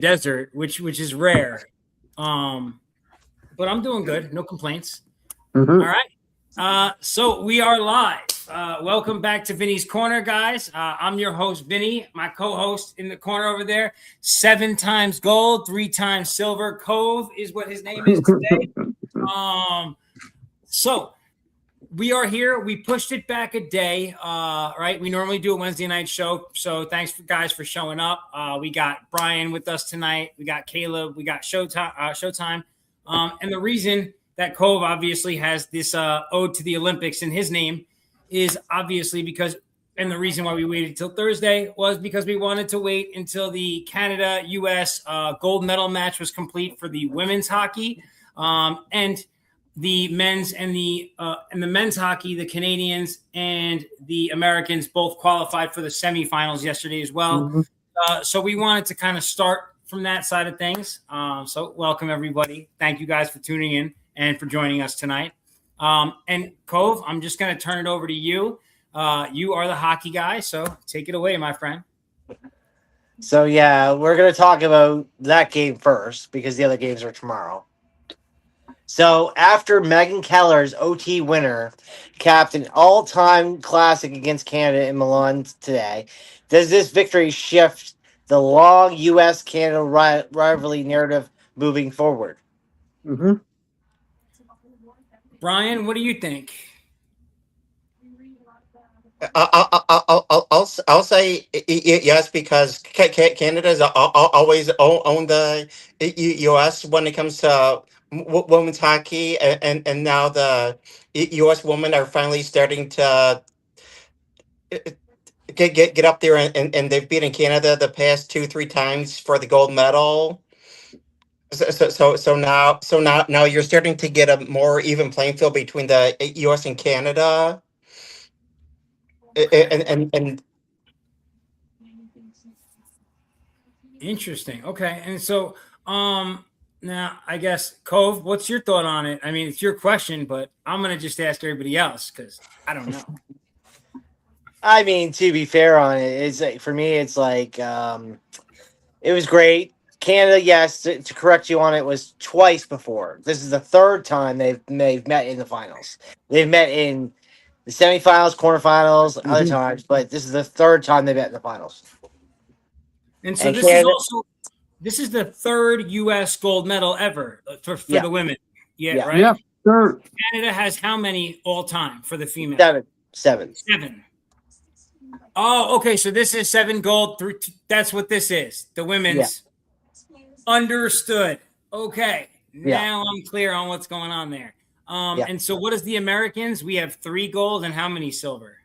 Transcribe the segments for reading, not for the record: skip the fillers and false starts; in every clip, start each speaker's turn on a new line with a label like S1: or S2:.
S1: desert, which is rare. But I'm doing good. No complaints.
S2: Mm-hmm.
S1: All right. So we are live. Welcome back to Vinny's Corner, guys. I'm your host, Vinny. My co-host in the corner over there, 7 times gold, 3 times silver. Cove is what his name is today. So we are here. We pushed it back a day, right? We normally do a Wednesday night show. So thanks, guys, for showing up. We got Brian with us tonight. We got Caleb. We got Showtime. And the reason that Cove obviously has this ode to the Olympics in his name is obviously because, and the reason why we waited till Thursday was because we wanted to wait until the Canada-U.S. Gold medal match was complete for the women's hockey. And the men's and the men's hockey, the Canadians and the Americans both qualified for the semifinals yesterday as well.
S2: Mm-hmm.
S1: So we wanted to kind of start from that side of things. So welcome, everybody. Thank you guys for tuning in and for joining us tonight. And Cove, I'm just going to turn it over to you. You are the hockey guy, so take it away, my friend.
S2: So, yeah, we're going to talk about that game first because the other games are tomorrow. So, after Megan Keller's OT winner capped an all-time classic against Canada in Milan today, does this victory shift the long U.S.-Canada rivalry narrative moving forward?
S3: Mm-hmm.
S1: Brian, what do you think?
S4: I'll say yes because Canada's always owned the U.S. when it comes to women's hockey, and now the U.S. women are finally starting to get up there, and they've beaten Canada the past 2-3 times for the gold medal. So now you're starting to get a more even playing field between the U.S. and Canada. And
S1: Interesting. Okay. And so now I guess Cove, what's your thought on it? I mean, it's your question, but I'm going to just ask everybody else because I don't know.
S2: I mean, to be fair on it, it's like, for me, it's like it was great. Canada, yes, to correct you on it, was twice before. This is the third time they've met in the finals. They've met in the semifinals, quarterfinals, other times, but this is the third time they met in the finals.
S1: And so
S2: And
S1: this
S2: Canada-
S1: this is the third U.S. gold medal ever for
S2: Yeah.
S1: the women. Yeah,
S2: Yeah.
S1: right?
S3: Yeah, sure.
S1: Canada has how many all time for the female?
S2: Seven.
S1: 7. Oh, okay. So this is 7 gold. That's what this is. The women's. Understood. Okay. Now I'm clear on what's going on there. And so what is the Americans? We have 3 gold and how many silver?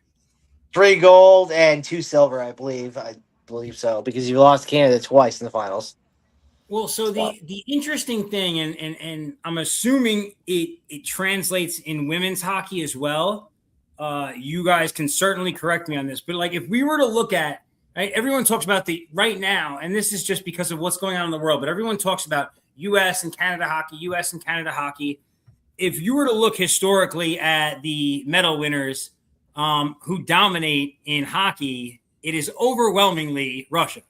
S2: 3 gold and 2 silver, I believe. I believe so, because you lost Canada twice in the finals.
S1: Well, so the interesting thing, and I'm assuming it translates in women's hockey as well. You guys can certainly correct me on this, but like if we were to look at, right, everyone talks about the right now, and this is just because of what's going on in the world, but everyone talks about U.S. and Canada hockey. If you were to look historically at the medal winners who dominate in hockey, it is overwhelmingly Russia.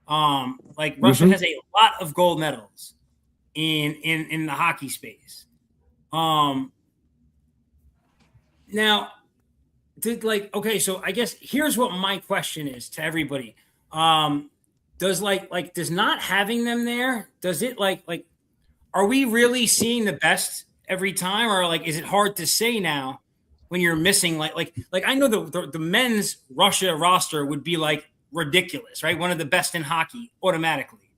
S1: Russia has a lot of gold medals in the hockey space. Now, so I guess here's what my question is to everybody. Does not having them there, does it are we really seeing the best every time, or is it hard to say now when you're missing I know the men's Russia roster would be ridiculous, right? One of the best in hockey automatically.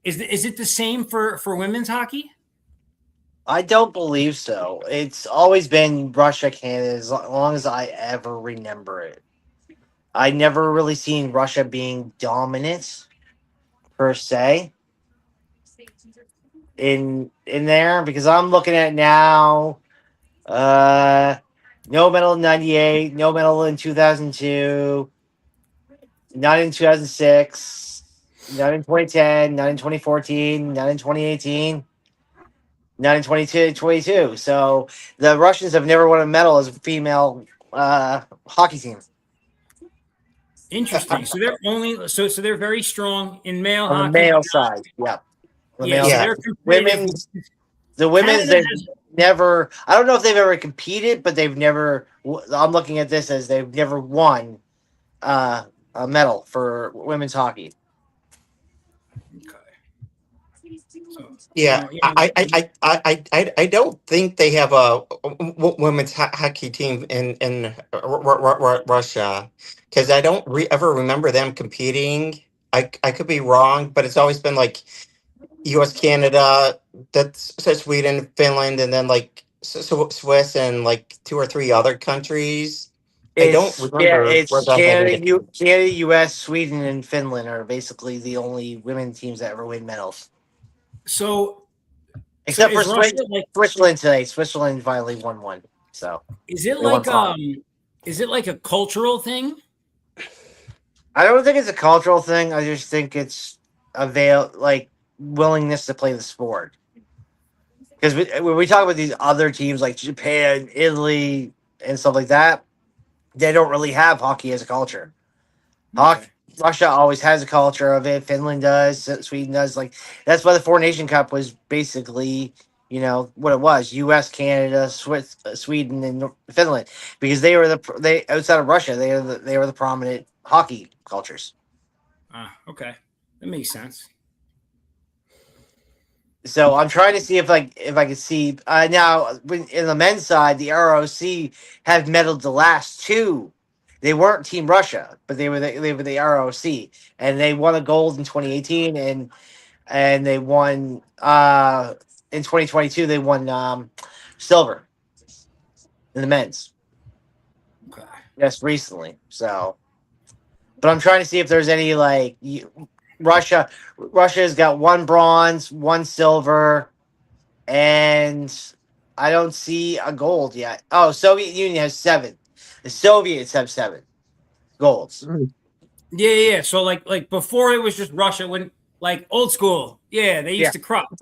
S1: Is it the same for women's hockey?
S2: I don't believe so. It's always been Russia, Canada, as long as I ever remember it. I never really seen Russia being dominant per se in there, because I'm looking at now. No medal in 98, no medal in 2002, not in 2006, not in 2010, not in 2014, not in 2018. Not in 2022. So the Russians have never won a medal as a female hockey team.
S1: Interesting. So they're only so they're very strong in male
S2: On the
S1: hockey.
S2: male side. Yeah. The
S1: Yeah,
S2: male
S1: so
S4: Yeah.
S2: side.
S1: they're competitive.
S2: Women's the women's
S1: Canada
S2: they've never I don't know if they've ever competed, but they've never I'm looking at this as they've never won a medal for women's hockey.
S1: So,
S4: Yeah, I don't think they have a women's hockey team in Russia because I don't ever remember them competing. I could be wrong, but it's always been like U.S., Canada, that's so Sweden, Finland, and then like Swiss and like two or three other countries. I don't remember where
S2: It's
S4: the hell they.
S2: Canada, US, Sweden, and Finland are basically the only women teams that ever win medals.
S1: so
S2: Except for
S1: is Russia like
S2: Switzerland today. Switzerland finally won one. So
S1: is it
S2: they won
S1: like
S2: five.
S1: is it like a cultural thing?
S2: I don't think it's a cultural thing. I just think it's willingness to play the sport. Because when we talk about these other teams like Japan, Italy, and stuff like that, they don't really have hockey as a culture. Hockey, Russia always has a culture of it. Finland does. Sweden does. Like that's why the Four Nation Cup was basically, what it was: U.S., Canada, Sweden, and Finland, because they outside of Russia, they were the prominent hockey cultures.
S1: Okay, that makes sense.
S2: So I'm trying to see if I can see now in the men's side, the ROC have medaled the last two. They weren't Team Russia, but they were the ROC, and they won a gold in 2018, and they won in 2022. They won silver in the men's.
S1: Okay.
S2: Yes, recently. So, but I'm trying to see if there's any Russia. Russia's got one bronze, one silver, and I don't see a gold yet. Oh, Soviet Union has 7. The Soviets have 7 golds.
S1: Yeah. So like before it was just Russia when like old school. Yeah, they used to crop.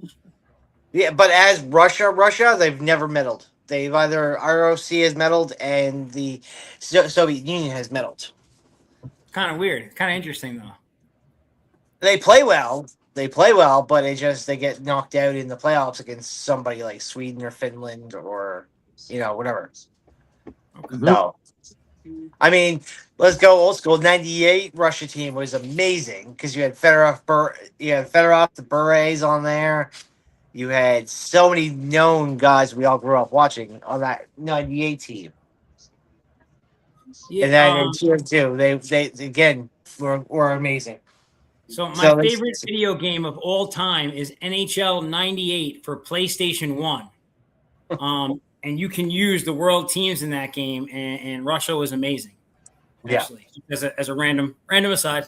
S2: Yeah, but as Russia, they've never medaled. They've either ROC has medaled and the Soviet Union has medaled.
S1: Kind of weird. Kind of interesting though.
S2: They play well, but they get knocked out in the playoffs against somebody like Sweden or Finland or whatever.
S1: Okay.
S2: No, I mean, let's go old school. '98 Russia team was amazing because you had Fedorov, the Berets on there. You had so many known guys we all grew up watching on that '98 team.
S1: Yeah.
S2: And then in tier 2, they again were amazing.
S1: So my favorite video game of all time is NHL 98 for PlayStation 1. And you can use the world teams in that game, and Russia was amazing. Actually, as a random aside.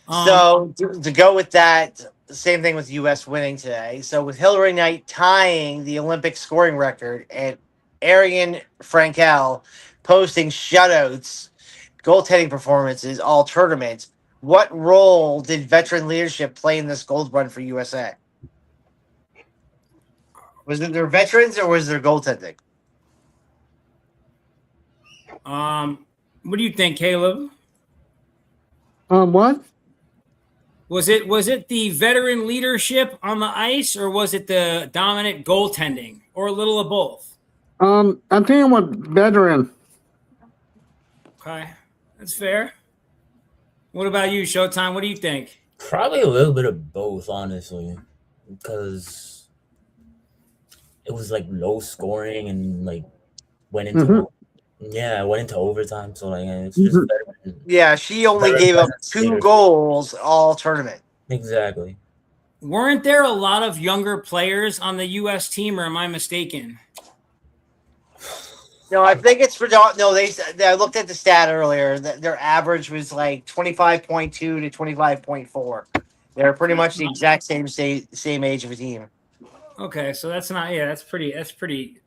S2: So to go with that, same thing with U.S. winning today. So with Hilary Knight tying the Olympic scoring record and Ariane Frankel posting shutouts, goaltending performances, all tournaments, what role did veteran leadership play in this gold run for USA? Was it their veterans or was there goaltending?
S1: What do you think, Caleb?
S3: What?
S1: Was it the veteran leadership on the ice, or was it the dominant goaltending, or a little of both?
S3: I'm thinking what veteran.
S1: Okay, that's fair. What about you, Showtime? What do you think?
S5: Probably a little bit of both, honestly, because it was like low scoring and like went into overtime. So like it's just better.
S2: Yeah, she only gave up 2 goals all tournament.
S5: Exactly.
S1: Weren't there a lot of younger players on the U.S. team, or am I mistaken?
S2: No, I think it's no. I looked at the stat earlier. That their average was like 25.2 to 25.4. They're pretty much the exact same age of a team.
S1: Okay, so that's not. Yeah, that's pretty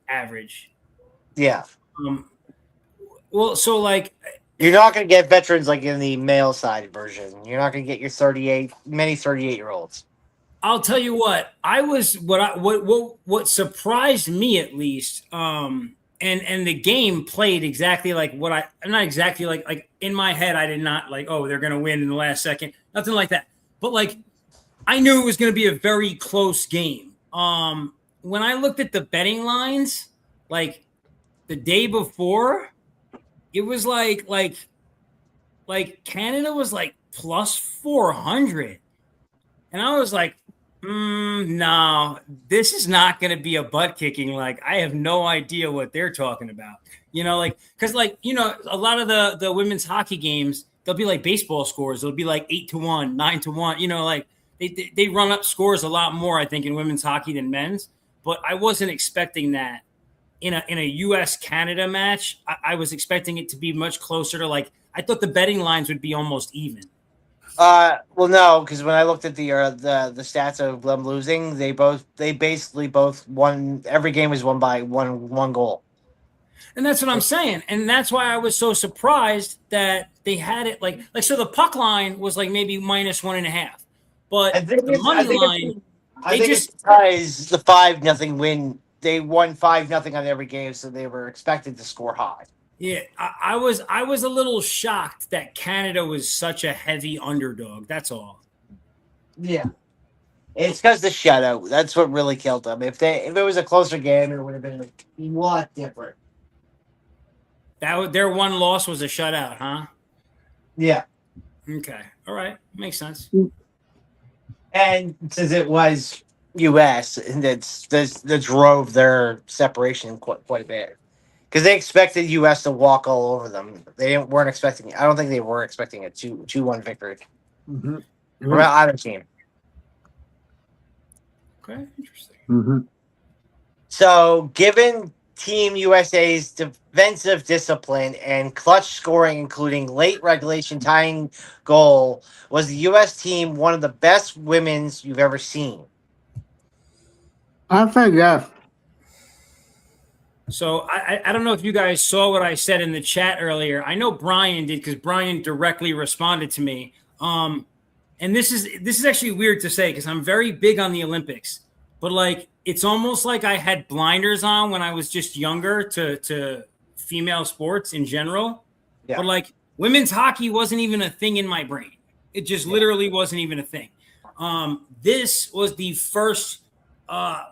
S1: average.
S2: Yeah.
S1: Well, so like
S2: you're not going to get veterans like in the male side version. You're not going to get your 38-year-olds.
S1: I'll tell you what. What surprised me at least. And and the game played exactly like what I'm not exactly like in my head. I did not like, oh, they're gonna win in the last second, nothing like that. But like, I knew it was gonna be a very close game. When I looked at the betting lines, like the day before, it was like Canada was like plus 400, and I was like, no, this is not going to be a butt kicking. Like, I have no idea what they're talking about. Like, because like, a lot of the women's hockey games, they'll be like baseball scores. It'll be like 8-1, 9-1. Like they run up scores a lot more, I think, in women's hockey than men's. But I wasn't expecting that in a U.S. Canada match. I was expecting it to be much closer to like, I thought the betting lines would be almost even.
S2: Well, no, because when I looked at the stats of them losing, they basically both won. Every game was won by one goal.
S1: And that's what I'm saying. And that's why I was so surprised that they had it like so the puck line was like maybe minus 1.5. But the money line,
S2: I think it's because the 5-0 win. They won 5-0 on every game, so they were expected to score high.
S1: Yeah, I was a little shocked that Canada was such a heavy underdog. That's all.
S2: Yeah, it's because the shutout. That's what really killed them. If it was a closer game, it would have been a lot different.
S1: Their one loss was a shutout, huh?
S2: Yeah.
S1: Okay. All right. Makes sense.
S2: And since it was U.S., and that drove their separation quite a bit. Because they expected U.S. to walk all over them. Weren't expecting. I don't think they were expecting a 2-1 victory from either team.
S1: Okay, interesting.
S3: Mm-hmm.
S2: So, given Team USA's defensive discipline and clutch scoring, including late regulation tying goal, was the U.S. team one of the best women's you've ever seen?
S3: I think yes.
S1: So I don't know if you guys saw what I said in the chat earlier. I know Brian did because Brian directly responded to me. And this is actually weird to say because I'm very big on the Olympics, but like it's almost like I had blinders on when I was just younger to female sports in general. Yeah. But like women's hockey wasn't even a thing in my brain. It just literally wasn't even a thing. This was the first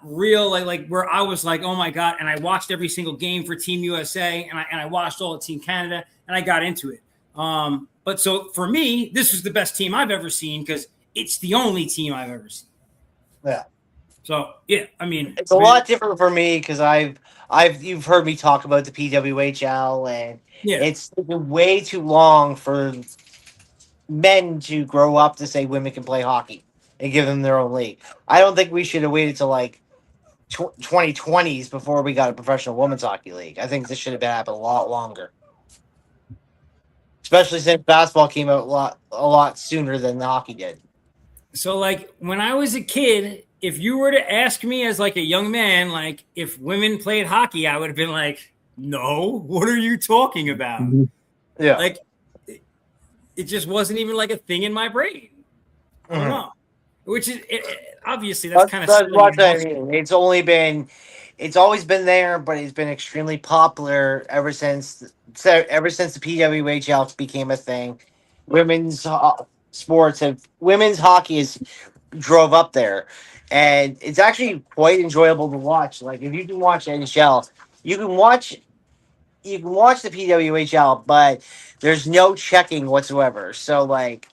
S1: real like where I was like, oh my God. And I watched every single game for Team USA and I watched all of Team Canada and I got into it. But so for me, this was the best team I've ever seen because it's the only team I've ever seen.
S2: Yeah.
S1: So yeah, I mean
S2: it's a lot different for me because you've heard me talk about the PWHL and it's taken way too long for men to grow up to say women can play hockey and give them their own league. I don't think we should have waited till like 2020s before we got a professional women's hockey league. I think this should have happened a lot longer. Especially since basketball came out a lot sooner than the hockey did.
S1: So like when I was a kid, if you were to ask me as like a young man, like if women played hockey, I would have been like, no, what are you talking about?
S3: Mm-hmm.
S2: Yeah.
S1: Like it just wasn't even like a thing in my brain. I don't know. Which is obviously that's kind of
S2: what I mean. It's always been there, but it's been extremely popular ever since the PWHL became a thing. Women's hockey has drove up there, and it's actually quite enjoyable to watch. Like if you can watch NHL, you can watch the PWHL, but there's no checking whatsoever. So like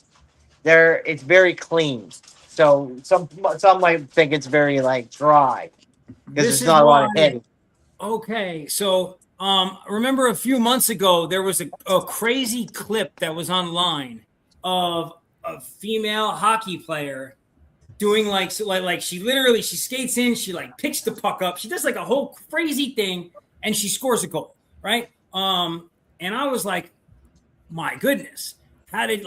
S2: it's very clean. So some might think it's very like dry because there's not a lot of hitting.
S1: Okay, so remember a few months ago there was a crazy clip that was online of a female hockey player doing like she skates in, she like picks the puck up, she does like a whole crazy thing, and she scores a goal, right? And I was like, my goodness, how did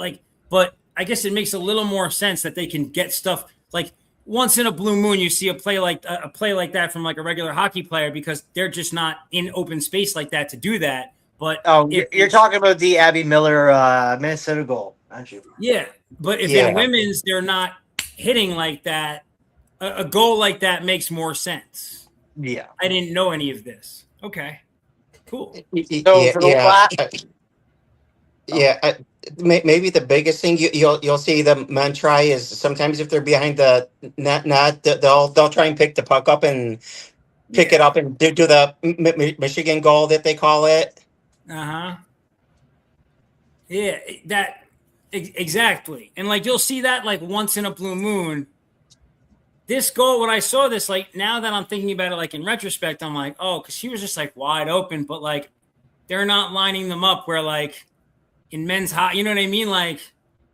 S1: but I guess it makes a little more sense that they can get stuff like once in a blue moon. You see a play like that from like a regular hockey player because they're just not in open space like that to do that. But
S2: you're talking about the Abby Miller Minnesota goal, aren't you?
S1: Yeah, but if in women's they're not hitting like that, a goal like that makes more sense.
S2: Yeah,
S1: I didn't know any of this. Okay. Cool.
S2: So for the last,
S4: Yeah, maybe the biggest thing you'll see the men try is sometimes if they're behind the net, they'll try and pick the puck up and pick it up and do the Michigan goal that they call it.
S1: Uh-huh. Yeah, exactly. And like you'll see that like once in a blue moon. This goal, when I saw this, like now that I'm thinking about it, like in retrospect, I'm like, oh, because he was just like wide open, but like they're not lining them up where like in men's hockey, you know what I mean? Like,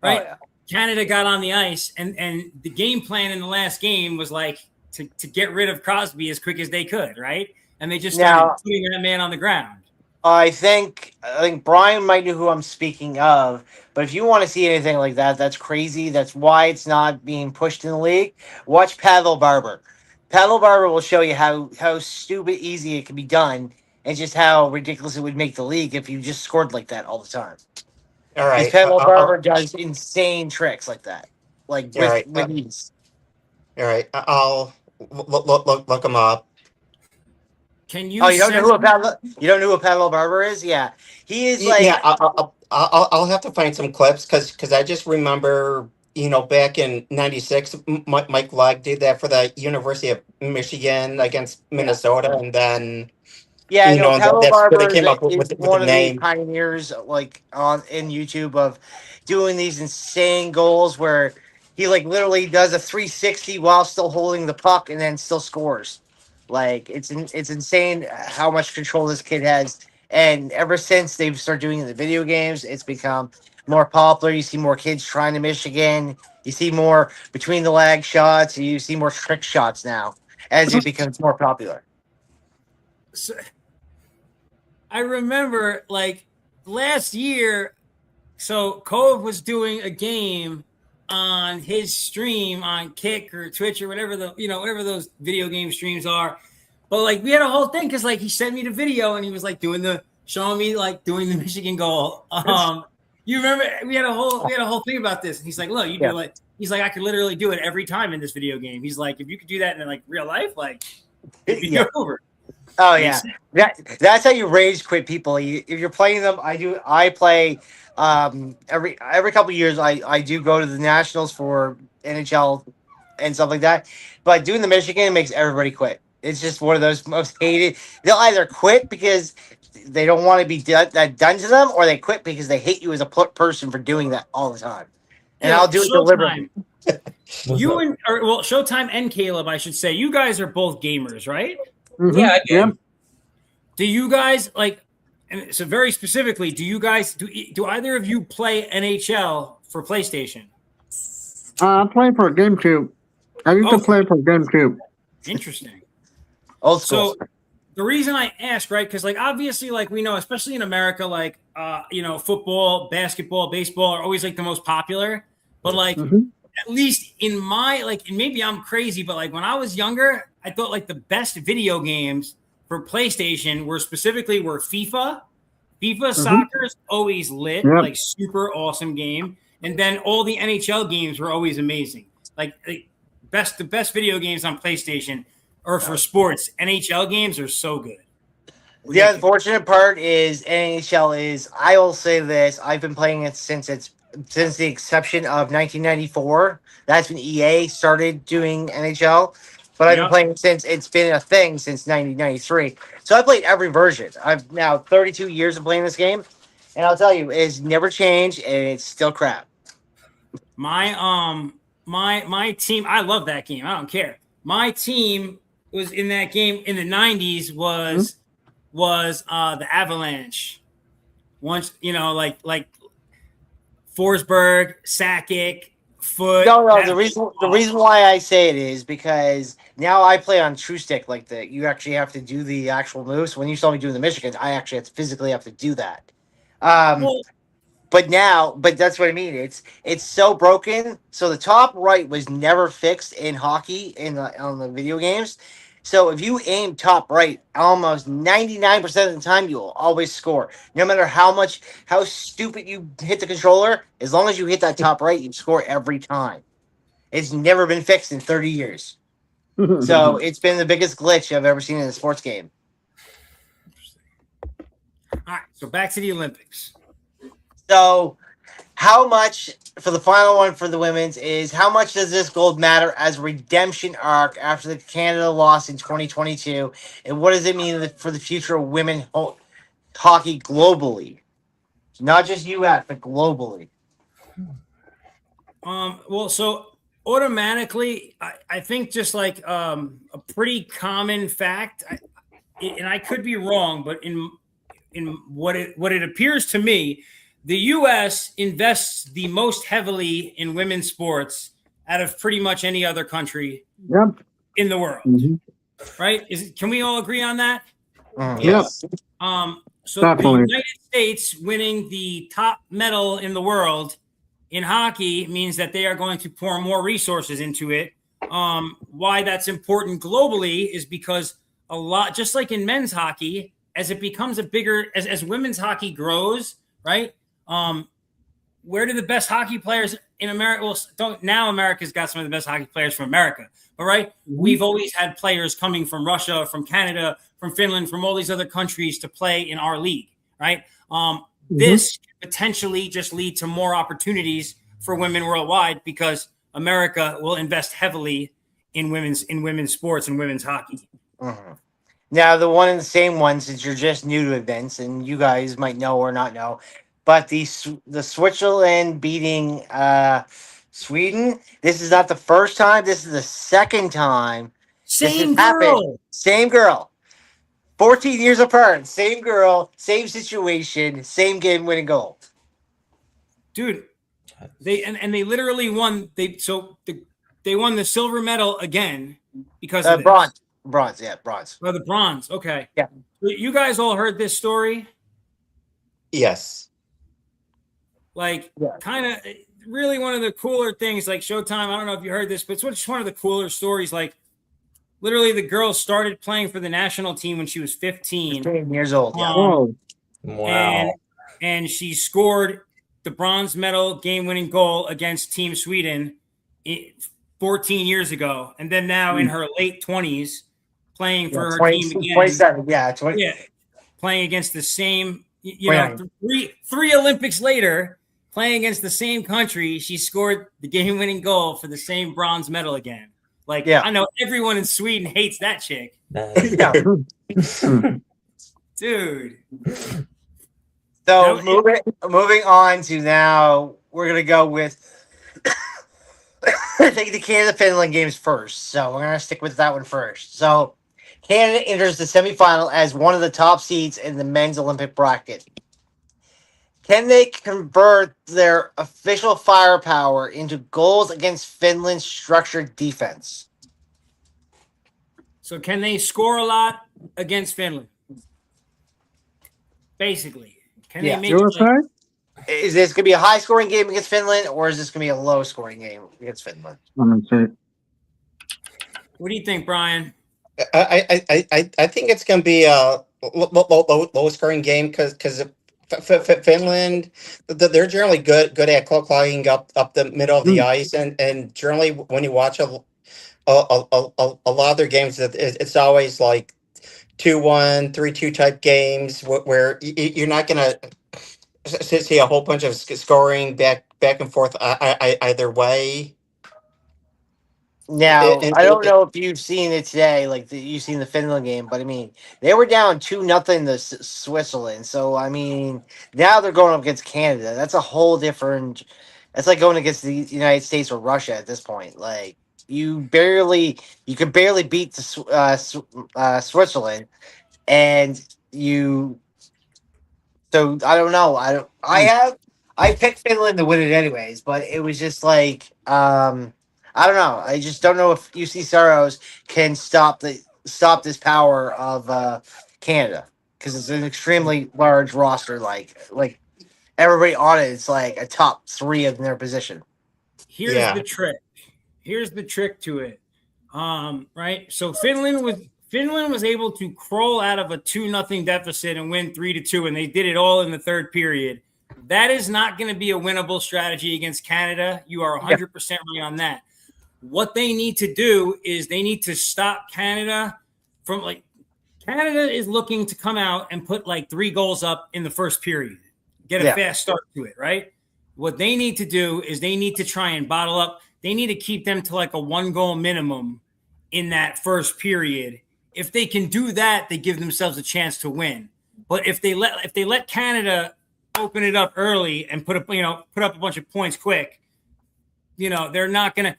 S1: right?
S2: Oh, yeah.
S1: Canada got on the ice, and the game plan in the last game was like to get rid of Crosby as quick as they could, right? And they just started putting that man on the ground.
S2: I think Brian might know who I'm speaking of, but if you want to see anything like that, that's crazy. That's why it's not being pushed in the league. Watch Paddle Barber. Paddle Barber will show you how stupid easy it can be done, and just how ridiculous it would make the league if you just scored like that all the time.
S4: All right,
S2: Paddle Barber does insane tricks like that, like with ease.
S4: All right, I'll look him up.
S1: Can you?
S2: Oh, you don't know who a Paddle Barber is? Yeah, he is like.
S4: Yeah, I'll have to find some clips because I just remember back in '96, Mike Legg did that for the University of Michigan against Minnesota, and then
S2: Yeah, Paddle
S4: that's where
S2: Barber
S4: they came up
S2: is
S4: with
S2: one
S4: the
S2: of
S4: name.
S2: the pioneers, like in YouTube, of doing these insane goals where he like literally does a 360 while still holding the puck and then still scores. Like it's insane how much control this kid has, and ever since they've started doing it in the video games, it's become more popular. You see more kids trying to Michigan. You see more between the leg shots. You see more trick shots now as it becomes more popular.
S1: So, I remember like last year, so Cove was doing a game on his stream on Kick or Twitch or whatever whatever those video game streams are. But like we had a whole thing because like he sent me the video and he was like showing me like doing the Michigan goal. You remember we had a whole thing about this, and he's like, look, you do it. He's like, I could literally do it every time in this video game. He's like, if you could do that in like real life, like it'd be over.
S2: Oh yeah, that's how you rage quit people. If you're playing them, I play every couple of years. I do go to the nationals for NHL and stuff like that. But doing the Michigan makes everybody quit. It's just one of those most hated. They'll either quit because they don't want to be done to them, or they quit because they hate you as a person for doing that all the time. And I'll do it deliberately.
S1: Showtime and Caleb, I should say, you guys are both gamers, right?
S3: Mm-hmm.
S5: Yeah, I do.
S3: Yeah.
S1: Do you guys like? And so very specifically, do you guys do either of you play NHL for PlayStation?
S3: I play for GameCube. I used to play for GameCube.
S1: Interesting.
S2: Old school.
S1: So the reason I ask, right, because like obviously, like we know, especially in America, like football, basketball, baseball are always like the most popular. But like at least in my and maybe I'm crazy, but like when I was younger, I thought like the best video games for PlayStation were FIFA. FIFA soccer is always lit, like super awesome game. And then all the NHL games were always amazing. Like the best video games on PlayStation are for sports. NHL games are so good.
S2: The unfortunate part is NHL is, I will say this, I've been playing it since the exception of 1994. That's when EA started doing NHL. But I've been playing since it's been a thing since 1993. So I played every version. I've now 32 years of playing this game, and I'll tell you, it's never changed, and it's still crap.
S1: My team, I love that game. I don't care. My team was in that game in the 90s was the Avalanche. Once like Forsberg, Sakic, Foot.
S2: No. The reason why I say it is because now I play on True Stick like that. You actually have to do the actual moves. When you saw me doing the Michigan, I actually physically have to do that. But that's what I mean. It's so broken. So the top right was never fixed in hockey on the video games. So if you aim top right, almost 99% of the time you'll always score. No matter how stupid you hit the controller, as long as you hit that top right, you score every time. It's never been fixed in 30 years. So it's been the biggest glitch I've ever seen in a sports game.
S1: All right, so back to the Olympics.
S2: So, how much for the final one for the women's is how much does this gold matter as a redemption arc after the Canada loss in 2022, and what does it mean for the future of women hockey globally, not just U.S. but globally?
S1: Well, so automatically, I think just like a pretty common fact, and I could be wrong, but in what it appears to me, the U.S. invests the most heavily in women's sports out of pretty much any other country
S3: Yep.
S1: in the world. Right? Can we all agree on that?
S4: Yes.
S1: So
S3: Definitely.
S1: the United States winning the top medal in the world in hockey means that they are going to pour more resources into it. Why that's important globally is because a lot, just like in men's hockey, as it becomes a bigger, as women's hockey grows, right? Where do the best hockey players in America? Well, now America's got some of the best hockey players from America, but right, we've always had players coming from Russia, from Canada, from Finland, from all these other countries to play in our league, right? This could potentially just lead to more opportunities for women worldwide because America will invest heavily in women's sports and women's hockey.
S2: Now, the one and the same one, since you're just new to events, and you guys might know or not know, but the Switzerland beating Sweden. This is not the first time. This is the second time.
S1: Same
S2: this has
S1: girl.
S2: happened. Same girl. 14 years apart. Same girl. Same situation. Same game-winning goal.
S1: Dude, they literally won. They won the silver medal again because of this.
S2: Bronze. Yeah, bronze.
S1: Oh, the bronze. Okay.
S2: Yeah.
S1: You guys all heard this story?
S4: Yes.
S1: Like,
S2: Yeah.
S1: kind of really one of the cooler things, like Showtime. I don't know if you heard this, but it's just one of the cooler stories. Like, literally, the girl started playing for the national team when she was 15.
S2: 15 years old. Yeah.
S3: Whoa.
S5: Wow.
S1: And she scored the bronze medal game-winning goal against Team Sweden 14 years ago. And then now in her late 20s, playing for her team again.
S2: 27. Yeah. 20.
S1: Yeah. Playing against the same, three Olympics later, playing against the same country, she scored the game-winning goal for the same bronze medal again. Like,
S2: Yeah.
S1: I know everyone in Sweden hates that chick.
S2: Yeah.
S1: Dude.
S2: So moving on to now, we're gonna go with I think the Canada Finland games first. So we're gonna stick with that one first. So Canada enters the semifinal as one of the top seeds in the men's Olympic bracket. Can they convert their official firepower into goals against Finland's structured defense?
S1: So can they score a lot against Finland? Basically. Can they make
S3: USA?
S2: Is this going to be a high-scoring game against Finland, or is this going to be a low-scoring game against Finland?
S3: Let me see.
S1: What do you think, Brian?
S4: I think it's going to be a low scoring game because Finland, they're generally good at clogging up the middle of the ice, and generally when you watch a lot of their games, it's always like 2-1, 3-2 type games where you're not going to see a whole bunch of scoring back and forth either way.
S2: Now, I don't know if you've seen it today, you've seen the Finland game, but I mean, they were down 2-0 to Switzerland. So, I mean, now they're going up against Canada. That's a whole different. That's like going against the United States or Russia at this point. Like, you could barely beat the Switzerland, and you. So I don't know. I picked Finland to win it anyways, but it was just like I don't know. I just don't know if UC Saros can stop this power of Canada because it's an extremely large roster. Like everybody on it, it's like a top 3 of their position.
S1: Here's the trick. Here's the trick to it. Right. So Finland was able to crawl out of a 2-0 deficit and win 3-2, and they did it all in the third period. That is not going to be a winnable strategy against Canada. You are 100% right on that. What they need to do is they need to stop Canada from Canada is looking to come out and put like 3 goals up in the first period, get a
S2: Yeah.
S1: fast start to it, right? What they need to do is they need to try and bottle up. They need to keep them to like a 1-goal minimum in that first period. If they can do that, they give themselves a chance to win. But if they let Canada open it up early and put up a bunch of points quick, they're not gonna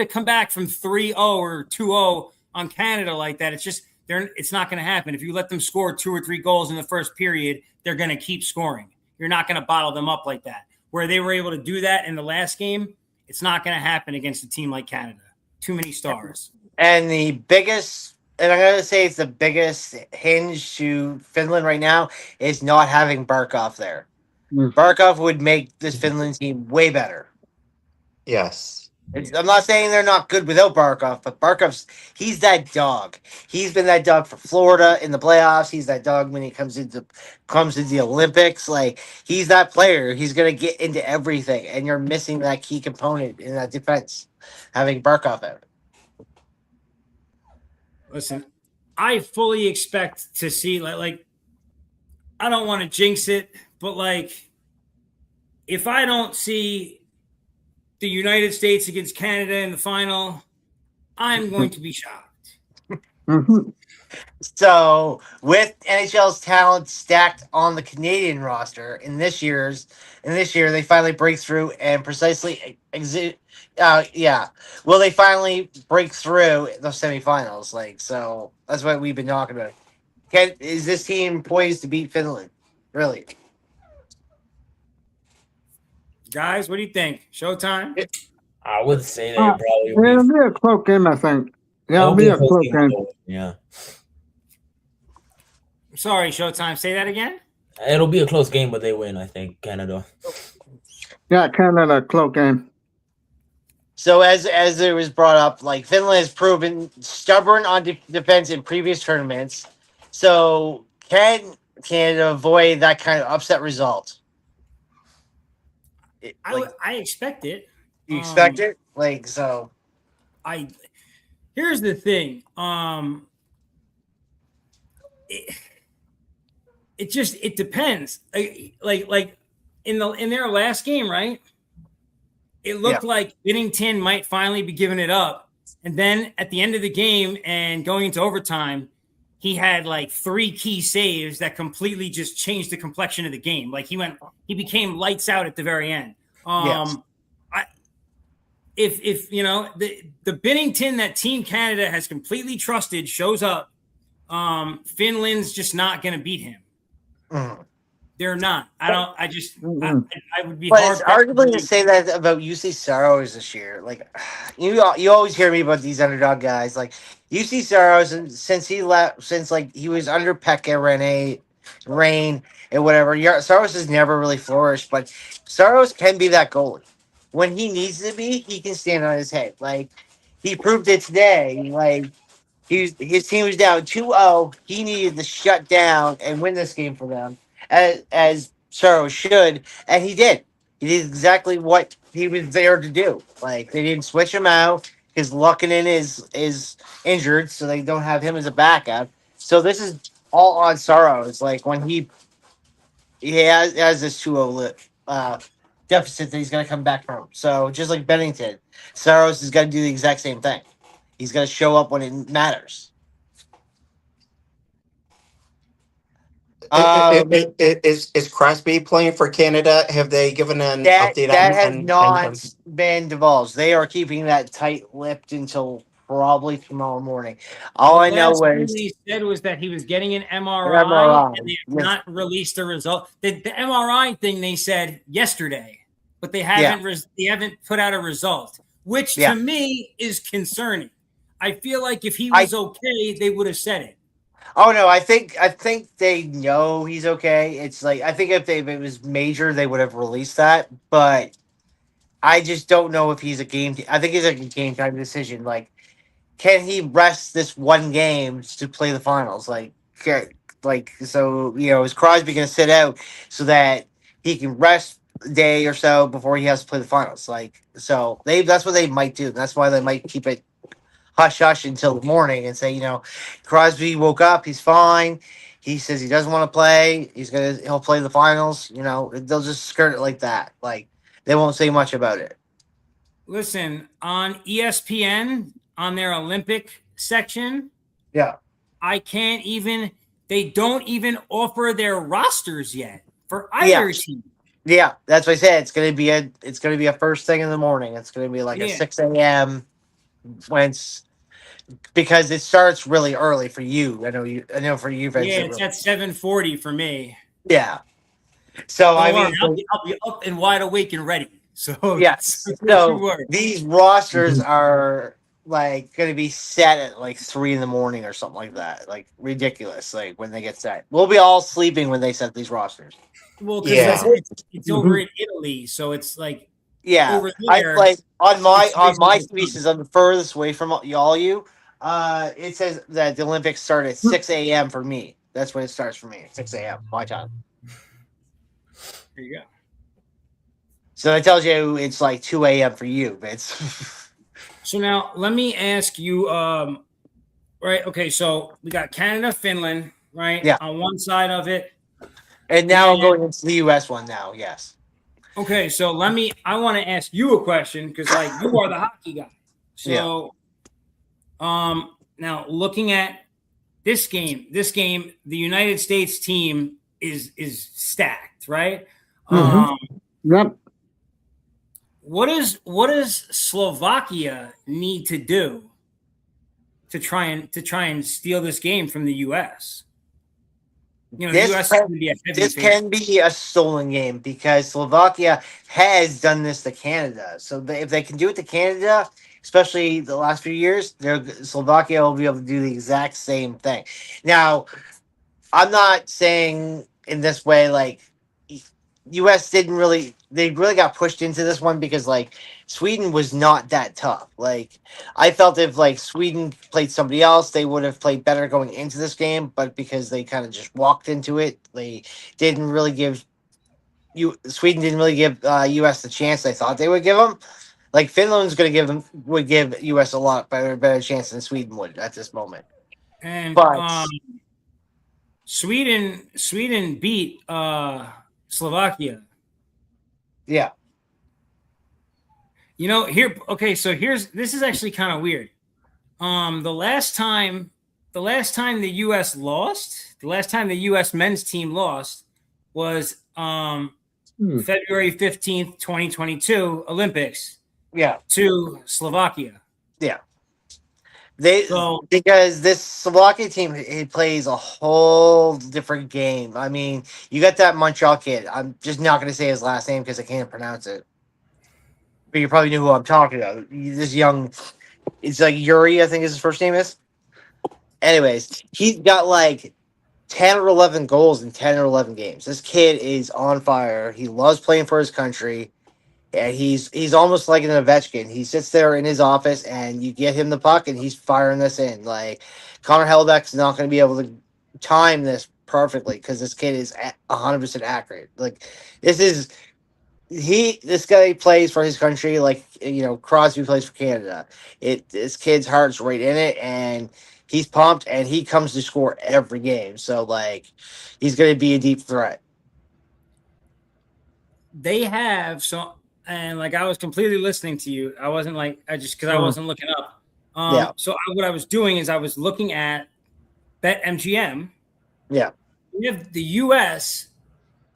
S1: come back from 3-0 or 2-0 on Canada like that. It's not gonna happen. If you let them score 2 or 3 goals in the first period, they're gonna keep scoring. You're not gonna bottle them up like that. Where they were able to do that in the last game, it's not gonna happen against a team like Canada. Too many stars.
S2: And the biggest, and I'm going to say it's the biggest hinge to Finland right now is not having Barkov there.
S3: Mm.
S2: Barkov would make this Finland team way better.
S4: Yes.
S2: I'm not saying they're not good without Barkov, but he's that dog. He's been that dog for Florida in the playoffs. He's that dog when he comes into the Olympics. Like, he's that player. He's going to get into everything, and you're missing that key component in that defense, having Barkov out.
S1: Listen, I fully expect to see like I don't want to jinx it, but like if I don't see the United States against Canada in the final, I'm going to be shocked.
S3: Mhm.
S2: So, with NHL's talent stacked on the Canadian roster in this year, they finally break through and precisely will they finally break through the semifinals? Like, so that's what we've been talking about. Is this team poised to beat Finland? Really?
S1: Guys, what do you think? Showtime?
S5: I would say they
S3: Uh,
S5: probably
S3: It'll
S5: be.
S3: be a close game, I think. Yeah,
S5: It'll
S3: it'll be a close game.
S5: Yeah,
S1: Sorry, Showtime. Say that again.
S5: it'll be a close game, but they win. I think Canada.
S3: Yeah, Canada, close game.
S2: So as it was brought up, like Finland has proven stubborn on defense in previous tournaments. So can Canada avoid that kind of upset result?
S1: I expect it.
S2: You expect it? Like, so.
S1: Here's the thing. It depends. Like in their last game, right? It looked like Binnington might finally be giving it up. And then at the end of the game and going into overtime, he had like 3 key saves that completely just changed the complexion of the game. Like he became lights out at the very end.
S2: Yes.
S1: If the Binnington that Team Canada has completely trusted shows up, Finland's just not going to beat him.
S2: Mm.
S1: They're not. I would be
S2: But
S1: hard.
S2: it's arguably to say that about UC Saros this year. Like, you always hear me about these underdog guys. Like UC Saros, and since he was under Pekka, Rain, and whatever. Saros has never really flourished, but Saros can be that goalie. When he needs to be, he can stand on his head. Like, he proved it today. Like, his team was down 2-0. He needed to shut down and win this game for them, as Saros should, and he did. He did exactly what he was there to do. Like, they didn't switch him out because Luckinen is injured, so they don't have him as a backup. So this is all on Saros. Like, when he has this 2-0 deficit that he's going to come back from. So just like Binnington, Saros is going to do the exact same thing. He's going to show up when it matters.
S4: Is Crosby playing for Canada? Have they given an update
S2: That
S4: on
S2: has
S4: on
S2: not
S4: him?
S2: been divulged. They are keeping that tight-lipped until probably tomorrow morning. All I know
S1: Last
S2: is
S1: thing he said was that he was getting an MRI,
S2: MRI,
S1: and they have
S2: yes.
S1: not released the result. The MRI thing they said yesterday, but they haven't put out a result, which to me is concerning. I feel like if he was okay, they would have said it.
S2: Oh no, I think they know he's okay. It's like, I think if it was major, they would have released that. But I just don't know if he's a game. I think it's a game time decision. Like, can he rest this one game to play the finals? So is Crosby going to sit out so that he can rest a day or so before he has to play the finals? Like, so that's what they might do. That's why they might keep it hush hush until the morning and say, Crosby woke up, he's fine. He says he doesn't want to play. He'll play the finals. They'll just skirt it like that. Like they won't say much about it.
S1: Listen, on ESPN, on their Olympic section,
S2: Yeah.
S1: they don't even offer their rosters yet for either team.
S2: Yeah, that's what I said. It's gonna be a first thing in the morning. It's gonna be like a 6 a.m. because it starts really early for you. I know for you, Vince.
S1: Yeah, it's at 7:40 for me.
S2: Yeah. So
S1: Don't
S2: I
S1: worry,
S2: mean,
S1: I'll be up and wide awake and ready. So
S2: yes. So these rosters are like going to be set at like 3 in the morning or something like that. Like ridiculous. Like when they get set, we'll be all sleeping when they set these rosters.
S1: Well, because it's over in Italy, so it's like over there.
S2: I like on my species. I'm the furthest away from all you. It says that the Olympics start at 6 a.m. for me. That's when it starts for me. 6 a.m. my time.
S1: There you go.
S2: So that tells you it's like 2 a.m. for you, Vince.
S1: So now let me ask you, right? Okay, so we got Canada, Finland, right?
S2: Yeah.
S1: On one side of it.
S2: And now I'm going into the U.S. one now, yes.
S1: Okay, so I want to ask you a question because, like, you are the hockey guy. So, now looking at this game, the United States team is stacked, right?
S3: Yep.
S1: What does Slovakia need to do to try and steal this game from the U.S.? The U.S.
S2: can be a stolen game because Slovakia has done this to Canada. So if they can do it to Canada, especially the last few years, Slovakia will be able to do the exact same thing. Now, I'm not saying in this way like U.S. they really got pushed into this one because like Sweden was not that tough. Like I felt if like Sweden played somebody else, they would have played better going into this game, but because they kind of just walked into it, they didn't really give Sweden didn't really give U.S. the chance they thought they would give them. Like Finland's would give U.S. a lot better chance than Sweden would at this moment.
S1: And Sweden beat Slovakia.
S2: Yeah.
S1: This is actually kind of weird. The last time the US lost, the last time the US men's team lost was February 15th, 2022 Olympics.
S2: Yeah.
S1: To Slovakia.
S2: Yeah. Because this Slovakia team, it plays a whole different game. I mean, you got that Montreal kid. I'm just not going to say his last name because I can't pronounce it. But you probably knew who I'm talking about. This young, it's like Yuri, I think his first name is. Anyways, he's got like 10 or 11 goals in 10 or 11 games. This kid is on fire. He loves playing for his country. And he's almost like an Ovechkin. He sits there in his office, and you get him the puck, and he's firing this in. Like Connor Hellebuyck's not going to be able to time this perfectly because this kid is 100% accurate. Like this guy plays for his country, like Crosby plays for Canada. This kid's heart's right in it, and he's pumped, and he comes to score every game. So like, he's going to be a deep threat.
S1: They have so. And like I was completely listening to you. I wasn't like because I wasn't looking up. So what I was doing is I was looking at BetMGM.
S2: Yeah.
S1: If the US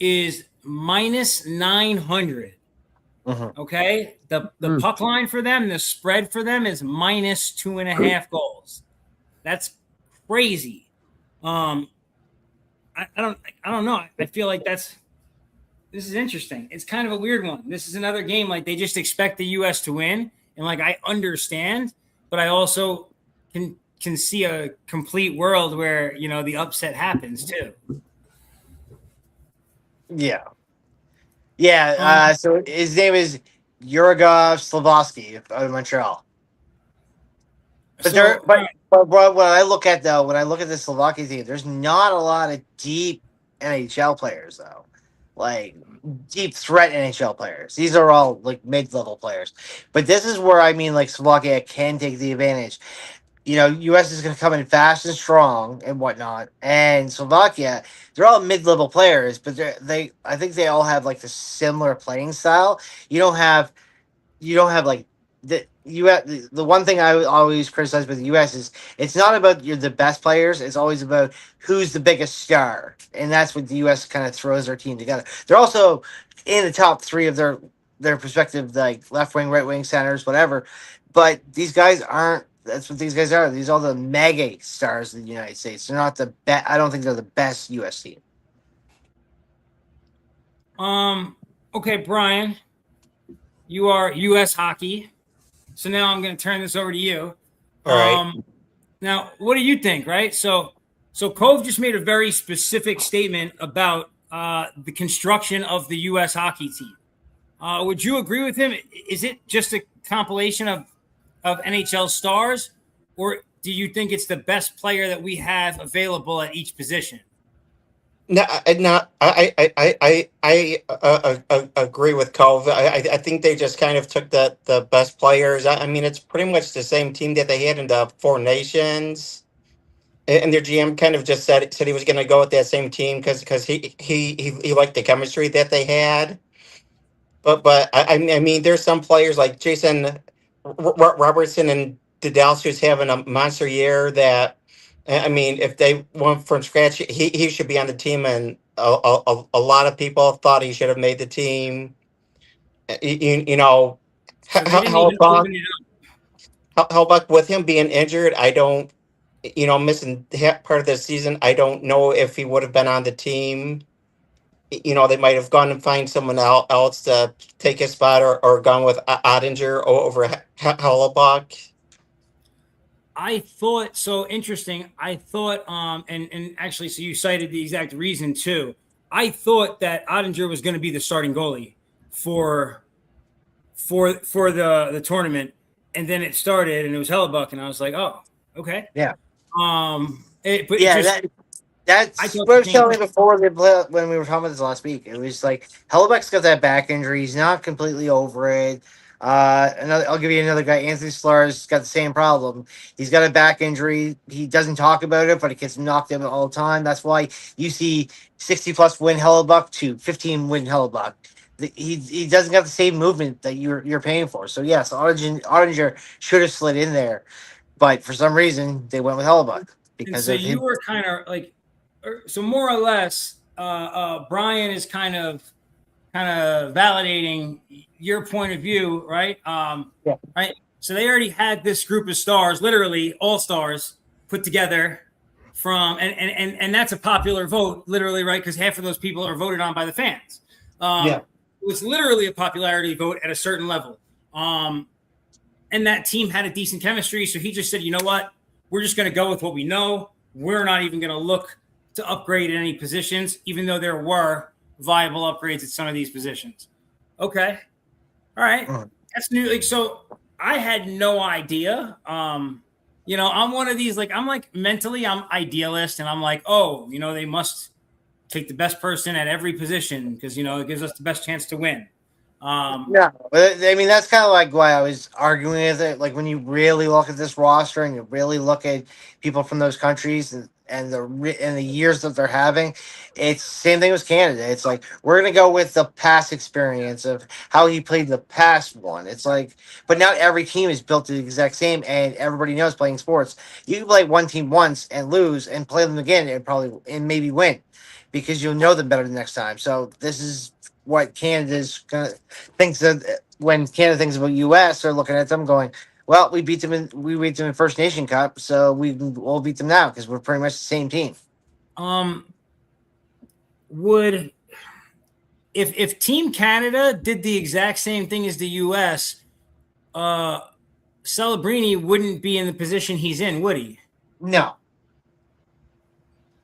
S1: is minus 900. Okay. The puck line for them, the spread for them is minus 2.5 goals. That's crazy. I don't know. I feel like this is interesting. It's kind of a weird one. This is another game like they just expect the U.S. to win, and like I understand, but I also can see a complete world where the upset happens too.
S2: Yeah. So his name is Yurogov Slavoski of Montreal. But when I look at the Slovakia team, there's not a lot of deep NHL players though. Like deep threat NHL players. These are all like mid-level players. But this is where I mean like Slovakia can take the advantage. U.S. is going to come in fast and strong and whatnot, and Slovakia, they're all mid-level players, but I think they all have like the similar playing style. You don't have like the U.S. The one thing I would always criticize with the U.S. is it's not about you're the best players. It's always about who's the biggest star, and that's what the U.S. kind of throws their team together. They're also in the top three of their respective like left wing, right wing, centers, whatever. But these guys aren't. That's what these guys are. These are all the mega stars of the United States. They're not the best. I don't think they're the best U.S. team.
S1: Okay, Brian, you are U.S. hockey. So now I'm going to turn this over to you.
S4: All right.
S1: Now, what do you think, right? So Cove just made a very specific statement about the construction of the U.S. hockey team. Would you agree with him? Is it just a compilation of NHL stars, or do you think it's the best player that we have available at each position?
S4: No, I agree with Cove. I think they just kind of took the best players. I mean, it's pretty much the same team that they had in the Four Nations, and their GM kind of just said he was going to go with that same team because he liked the chemistry that they had. But I mean, there's some players like Jason Robertson and Dallas who's having a monster year that. I mean, if they went from scratch, he should be on the team, and a lot of people thought he should have made the team. You know,
S1: So they didn't even open it up.
S4: how about with him being injured? I don't, missing part of the season. I don't know if he would have been on the team. They might have gone and find someone else to take his spot, or gone with Ottinger over Hellebuck.
S1: I thought so interesting. I thought, and actually, so you cited the exact reason too. I thought that Ottinger was going to be the starting goalie for the tournament, and then it started, and it was Hellebuck, and I was like, oh, okay,
S2: Yeah.
S1: But
S2: Yeah,
S1: just,
S2: that's
S1: I thought
S2: what I
S1: the
S2: was
S1: same
S2: telling you
S1: thing.
S2: before when we were talking about this last week. It was like Hellebuck's got that back injury. He's not completely over it. I'll give you another guy. Anthony Stolarz got the same problem. He's got a back injury. He doesn't talk about it, but it gets knocked out all the time. That's why you see 60+ win Hellebuck to 15 win Hellebuck. He doesn't got the same movement that you're paying for. So yes, Ottinger should have slid in there, but for some reason they went with Hellebuck
S1: And
S2: because
S1: so
S2: of
S1: you
S2: him.
S1: were kind of like, so more or less, Brian is kind of validating your point of view, right?
S2: Yeah.
S1: Right. So they already had this group of stars, literally all stars, put together from, and that's a popular vote, literally, right? Because half of those people are voted on by the fans.
S2: Yeah.
S1: It was literally a popularity vote at a certain level. And that team had a decent chemistry, so he just said, you know what? We're just going to go with what we know. We're not even going to look to upgrade in any positions, even though there were viable upgrades at some of these positions. Okay. All right. That's new. Like, so I had no idea. I'm one of these, I'm mentally, I'm idealist, and I'm like, oh, they must take the best person at every position because, it gives us the best chance to win.
S2: No, but I mean that's kind of like why I was arguing with it. Like when you really look at this roster and you really look at people from those countries and the years that they're having, it's same thing with Canada. It's like we're gonna go with the past experience of how he played the past one. It's like, but not every team is built the exact same, and everybody knows playing sports. You can play one team once and lose, and play them again and maybe win because you'll know them better the next time. So this is what Canada's gonna thinks of when Canada thinks about U.S. They're looking at them going, "Well, we beat them in First Nation Cup, so we'll beat them now because we're pretty much the same team."
S1: Would if Team Canada did the exact same thing as the U.S., Celebrini wouldn't be in the position he's in, would he?
S2: No.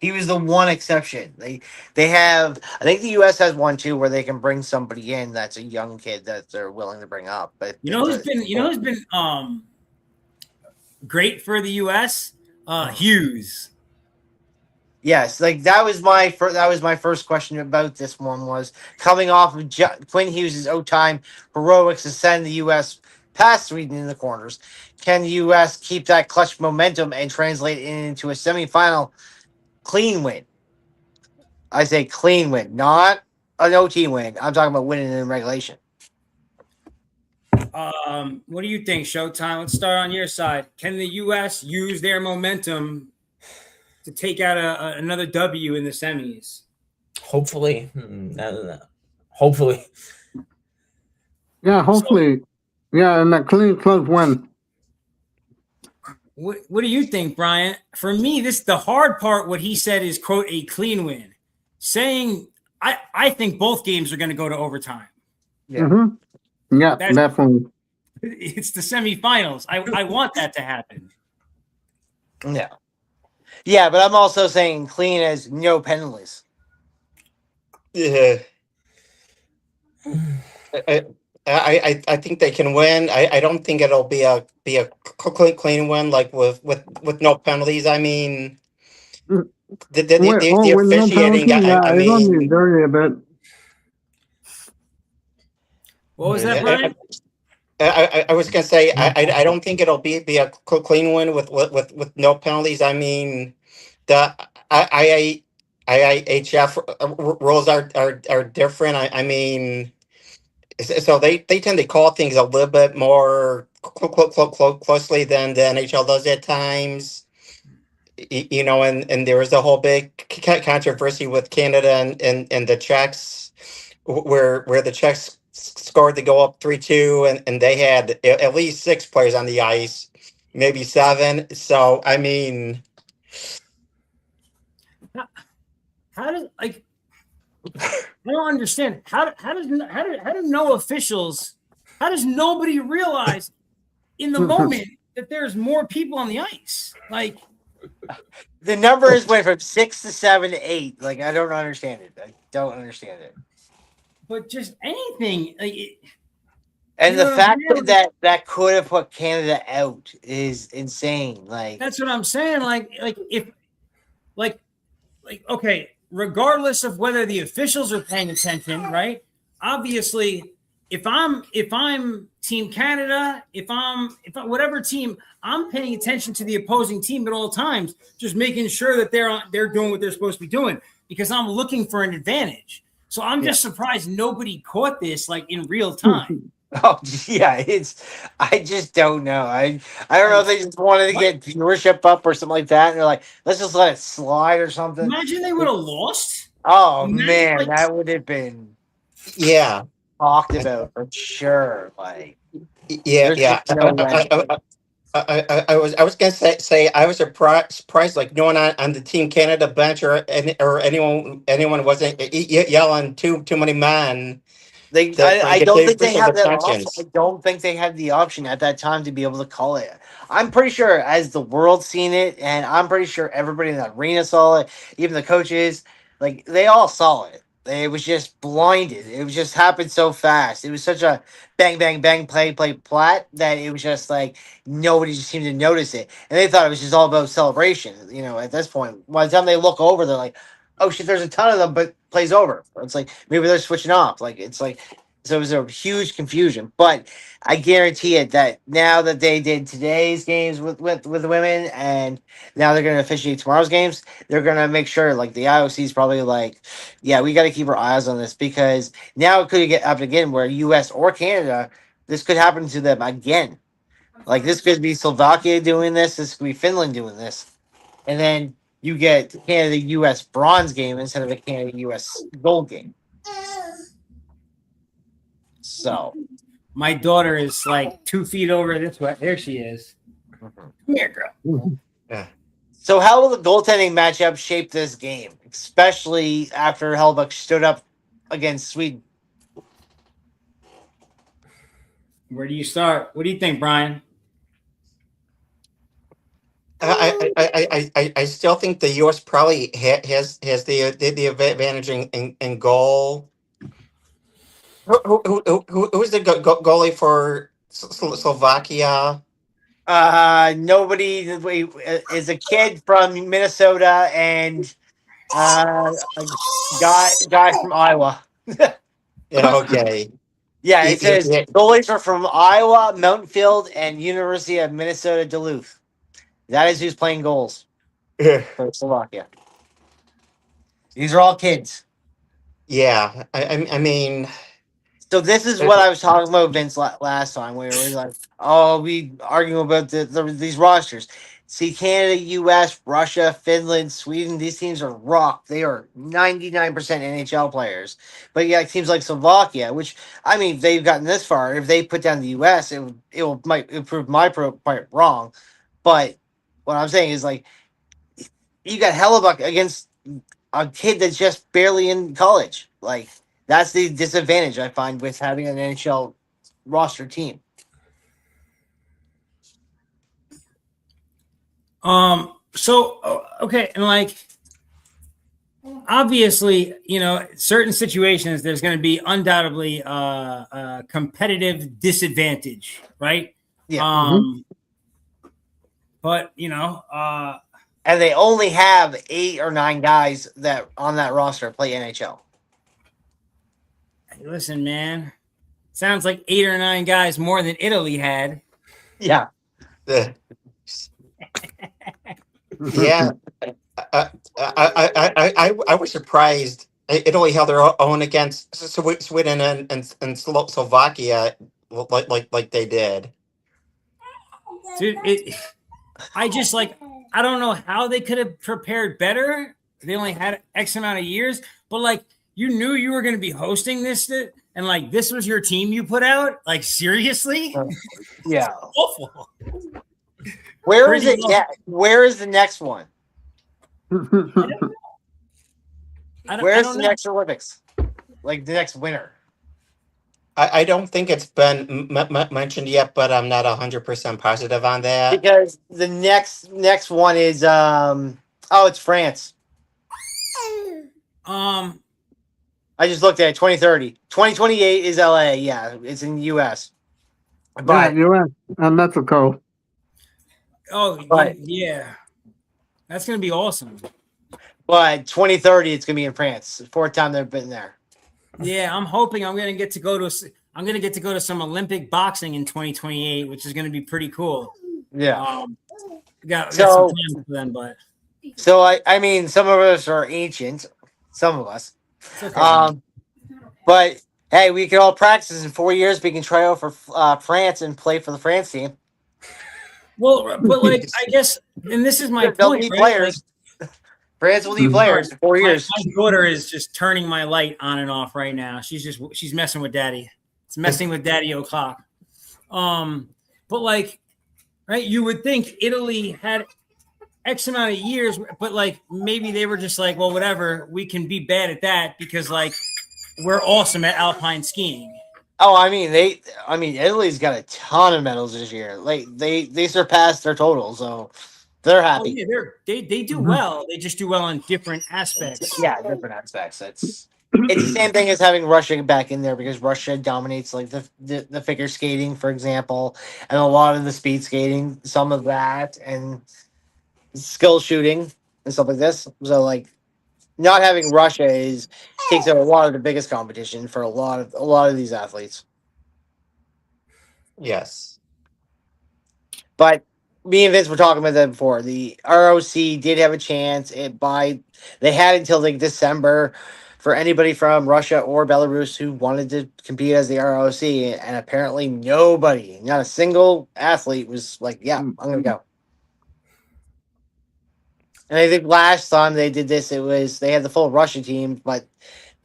S2: He was the one exception. They have, I think the U.S. has one too, where they can bring somebody in that's a young kid that they're willing to bring up. But
S1: who's been great for the U.S. Hughes.
S2: Yes, like that was my first question about this one was coming off of Quinn Hughes' time heroics to send the U.S. past Sweden in the quarters. Can the U.S. keep that clutch momentum and translate it into a semifinal clean win? I say clean win, not an OT win. I'm talking about winning in regulation.
S1: What do you think, Showtime? Let's start on your side. Can the U.S. use their momentum to take out another W in the semis?
S5: Hopefully. Hopefully.
S3: Yeah, hopefully. Yeah, and a clean close win.
S1: What do you think, Brian? For me, the hard part, what he said is, quote, a clean win. Saying, I think both games are going to go to overtime.
S2: Yeah.
S3: Mm-hmm. Yeah, definitely.
S1: It's the semifinals. I want that to happen.
S2: Yeah. Yeah, but I'm also saying clean as no penalties.
S4: Yeah. I think they can win. I don't think it'll be a clean win like with no penalties. I mean, the
S3: with no
S4: officiating.
S3: penalty, yeah,
S4: I
S3: it's only
S4: mean,
S3: dirty a bit.
S1: What was that, Brian?
S4: I was gonna say I don't think it'll be a clean win with no penalties. I mean, the IIHF rules are different. I mean, so they tend to call things a little bit more closely than the NHL does at times. You know, and there was a whole big controversy with Canada and the Czechs, where the Czechs scored to go up 3-2, and they had at least 6 players on the ice, maybe 7. So I mean,
S1: How does I don't understand how do no officials, how does nobody realize in the moment that there's more people on the ice? Like,
S2: the numbers went from 6 to 7 to 8. Like, I don't understand it. I don't understand it.
S1: but just anything.
S2: And
S1: You
S2: the
S1: know
S2: fact
S1: what I'm
S2: that could have put Canada out is insane. Like,
S1: that's what I'm saying. Like if okay, regardless of whether the officials are paying attention, right? Obviously, if I'm Team Canada, if whatever team, I'm paying attention to the opposing team at all times, just making sure that they're doing what they're supposed to be doing because I'm looking for an advantage. So I'm just surprised nobody caught this like in real time.
S2: oh yeah, I just don't know. I don't know if they just wanted to get viewership up or something like that, and they're like, let's just let it slide or something.
S1: Imagine they would have lost.
S2: Oh
S1: Imagine,
S2: man,
S1: like-
S2: that would have been
S4: yeah,
S2: talked about for sure. Like,
S4: yeah,
S2: there's
S4: yeah.
S2: just no way.
S4: I was gonna say I was surprised like no one on the Team Canada bench or anyone wasn't yelling too many men.
S2: I don't think they have that option.
S4: Attentions.
S2: I don't think they had the option at that time to be able to call it. I'm pretty sure as the world seen it, and I'm pretty sure everybody in the arena saw it, even the coaches, like they all saw it. It was just blinded. It was just happened so fast. It was such a bang, bang, bang, play, plat that it was just like nobody just seemed to notice it, and they thought it was just all about celebration. You know, at this point, by the time they look over, they're like, "Oh shit, there's a ton of them," but plays over. It's like maybe they're switching off. Like it's like so it was a huge confusion. But I guarantee it that now that they did today's games with the women, and now they're going to officiate tomorrow's games, they're going to make sure like the IOC is probably like, yeah, we got to keep our eyes on this because now it could get up again where U.S. or Canada, this could happen to them again. Like this could be Slovakia doing this. This could be Finland doing this, and then you get Canada U.S. bronze game instead of a Canada U.S. gold game. So
S1: My daughter is like 2 feet over this way. There she is. Come here, girl.
S2: So how will the goaltending matchup shape this game, especially after Hellbuck stood up against Sweden?
S1: Where do you start? What do you think, Brian?
S4: I still think the U.S. probably has the advantage in goal. Who's the goalie for Slovakia?
S2: Nobody is a kid from Minnesota and a guy from Iowa.
S4: Yeah, okay.
S2: Yeah,
S4: Y-
S2: it
S4: y-
S2: says goalies are from Iowa, Mountain Field, and University of Minnesota Duluth. That is who's playing goals
S4: y-
S2: for Slovakia. These are all kids.
S4: Yeah, I mean,
S2: So this is
S4: it-
S2: what I was talking about, Vince, last time. Where we were like, "Oh, we arguing about these rosters." See, Canada, U.S., Russia, Finland, Sweden. These teams are rock. They are 99% NHL players. But yeah, teams like Slovakia, which I mean, they've gotten this far. If they put down the U.S., might prove my point wrong. But what I'm saying is like you got Hellebuck against a kid that's just barely in college. Like that's the disadvantage I find with having an NHL roster team.
S1: Okay, and like obviously, certain situations there's going to be undoubtedly a competitive disadvantage, right?
S2: Yeah.
S1: Um, but
S2: And they only have 8 or 9 guys that on that roster play NHL.
S1: listen, man, sounds like 8 or 9 guys more than Italy had.
S2: Yeah.
S4: uh, yeah. I was surprised Italy held their own against Sweden and Slovakia like they did.
S1: Dude, I don't know how they could have prepared better. They only had X amount of years, but like you knew you were going to be hosting this, and like this was your team you put out. Like seriously,
S2: Yeah.
S1: awful.
S2: Where is
S1: Pretty
S2: it?
S1: low.
S2: Yeah. Where is the next one? Where's the
S1: know.
S2: next Olympics? Like the next winner?
S4: I don't think it's been mentioned yet, but I'm not 100% positive on that.
S2: Because the next one is it's France.
S1: Um,
S2: I just looked at it, 2030. 2028 is LA. Yeah, it's in US.
S3: yeah,
S2: But
S3: U.S. and Mexico.
S2: But-
S1: yeah, that's gonna be awesome.
S2: but 2030 it's gonna be in France. Fourth time they've been there.
S1: Yeah, I'm hoping I'm gonna get to go to some Olympic boxing in 2028, which is gonna be pretty cool.
S2: Yeah.
S1: Got
S2: So-
S1: some time for them, but
S2: So I mean some of us are ancient, some of us.
S1: it's okay.
S2: But hey, we can all practice in 4 years. We can try out for France and play for the France team.
S1: Well, but like I guess, and this is my
S2: They'll
S1: point,
S2: need
S1: right?
S2: players. France will need players in 4
S1: Like,
S2: years.
S1: my daughter is just turning my light on and off right now. She's messing with daddy. It's messing with daddy o'clock. But like, right? You would think Italy had X amount of years, but like maybe they were just like, well, whatever. We can be bad at that because like we're awesome at alpine skiing.
S2: Oh, I mean Italy's got a ton of medals this year. Like they surpassed their total, so they're
S1: Oh
S2: happy.
S1: yeah, they do well. They just do well in different aspects.
S2: Yeah, different aspects. It's the same thing as having Russia back in there because Russia dominates like the figure skating, for example, and a lot of the speed skating, some of that, and skill shooting and stuff like this. So like not having Russia takes out a lot of the biggest competition for a lot of these athletes.
S4: Yes.
S2: But me and Vince were talking about that before. The ROC did have a chance. They had until like December for anybody from Russia or Belarus who wanted to compete as the ROC, and apparently nobody, not a single athlete, was like, "Yeah, I'm gonna go." And I think last time they did this, they had the full Russia team, but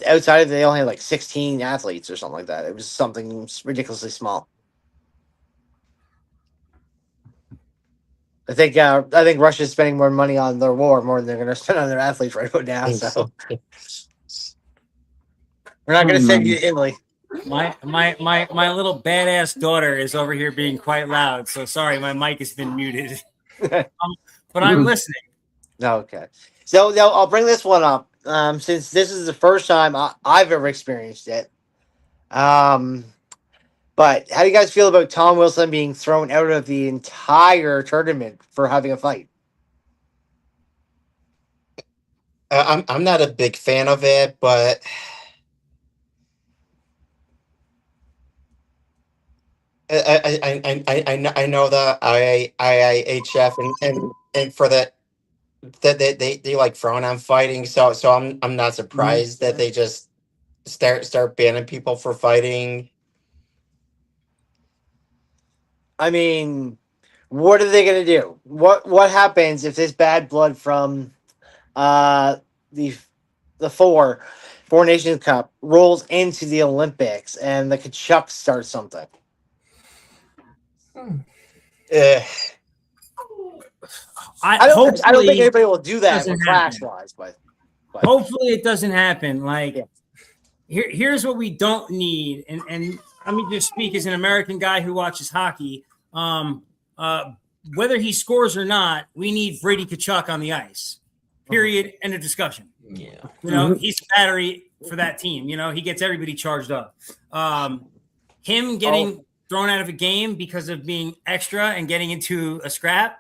S2: outside of it, they only had like 16 athletes or something like that. It was something ridiculously small. I think Russia's spending more money on their war more than they're going to spend on their athletes right now. So we're not going to send you to Italy.
S1: My little badass daughter is over here being quite loud. So sorry, my mic has been muted. But I'm listening.
S2: Okay. So now I'll bring this one up since this is the first time I've ever experienced it. But how do you guys feel about Tom Wilson being thrown out of the entire tournament for having a fight?
S4: I'm not a big fan of it, but I know the IIHF and for that they like frown on fighting, so I'm not surprised that they just start banning people for fighting.
S2: I mean, what are they gonna do? What happens if this bad blood from uh the the Four Nations Cup rolls into the Olympics and the Kachuk starts something?
S4: Uh,
S2: I don't think
S1: Hopefully,
S2: anybody will do that
S1: doesn't
S2: for
S1: happen.
S2: class wise, but
S1: hopefully it doesn't happen. Like,
S2: Yeah.
S1: here's what we don't need, and let me just speak as an American guy who watches hockey. Whether he scores or not, we need Brady Kachuk on the ice. Period. End of discussion.
S5: Yeah.
S1: You know, he's the battery for that team. You know, he gets everybody charged up. Him getting thrown out of a game because of being extra and getting into a scrap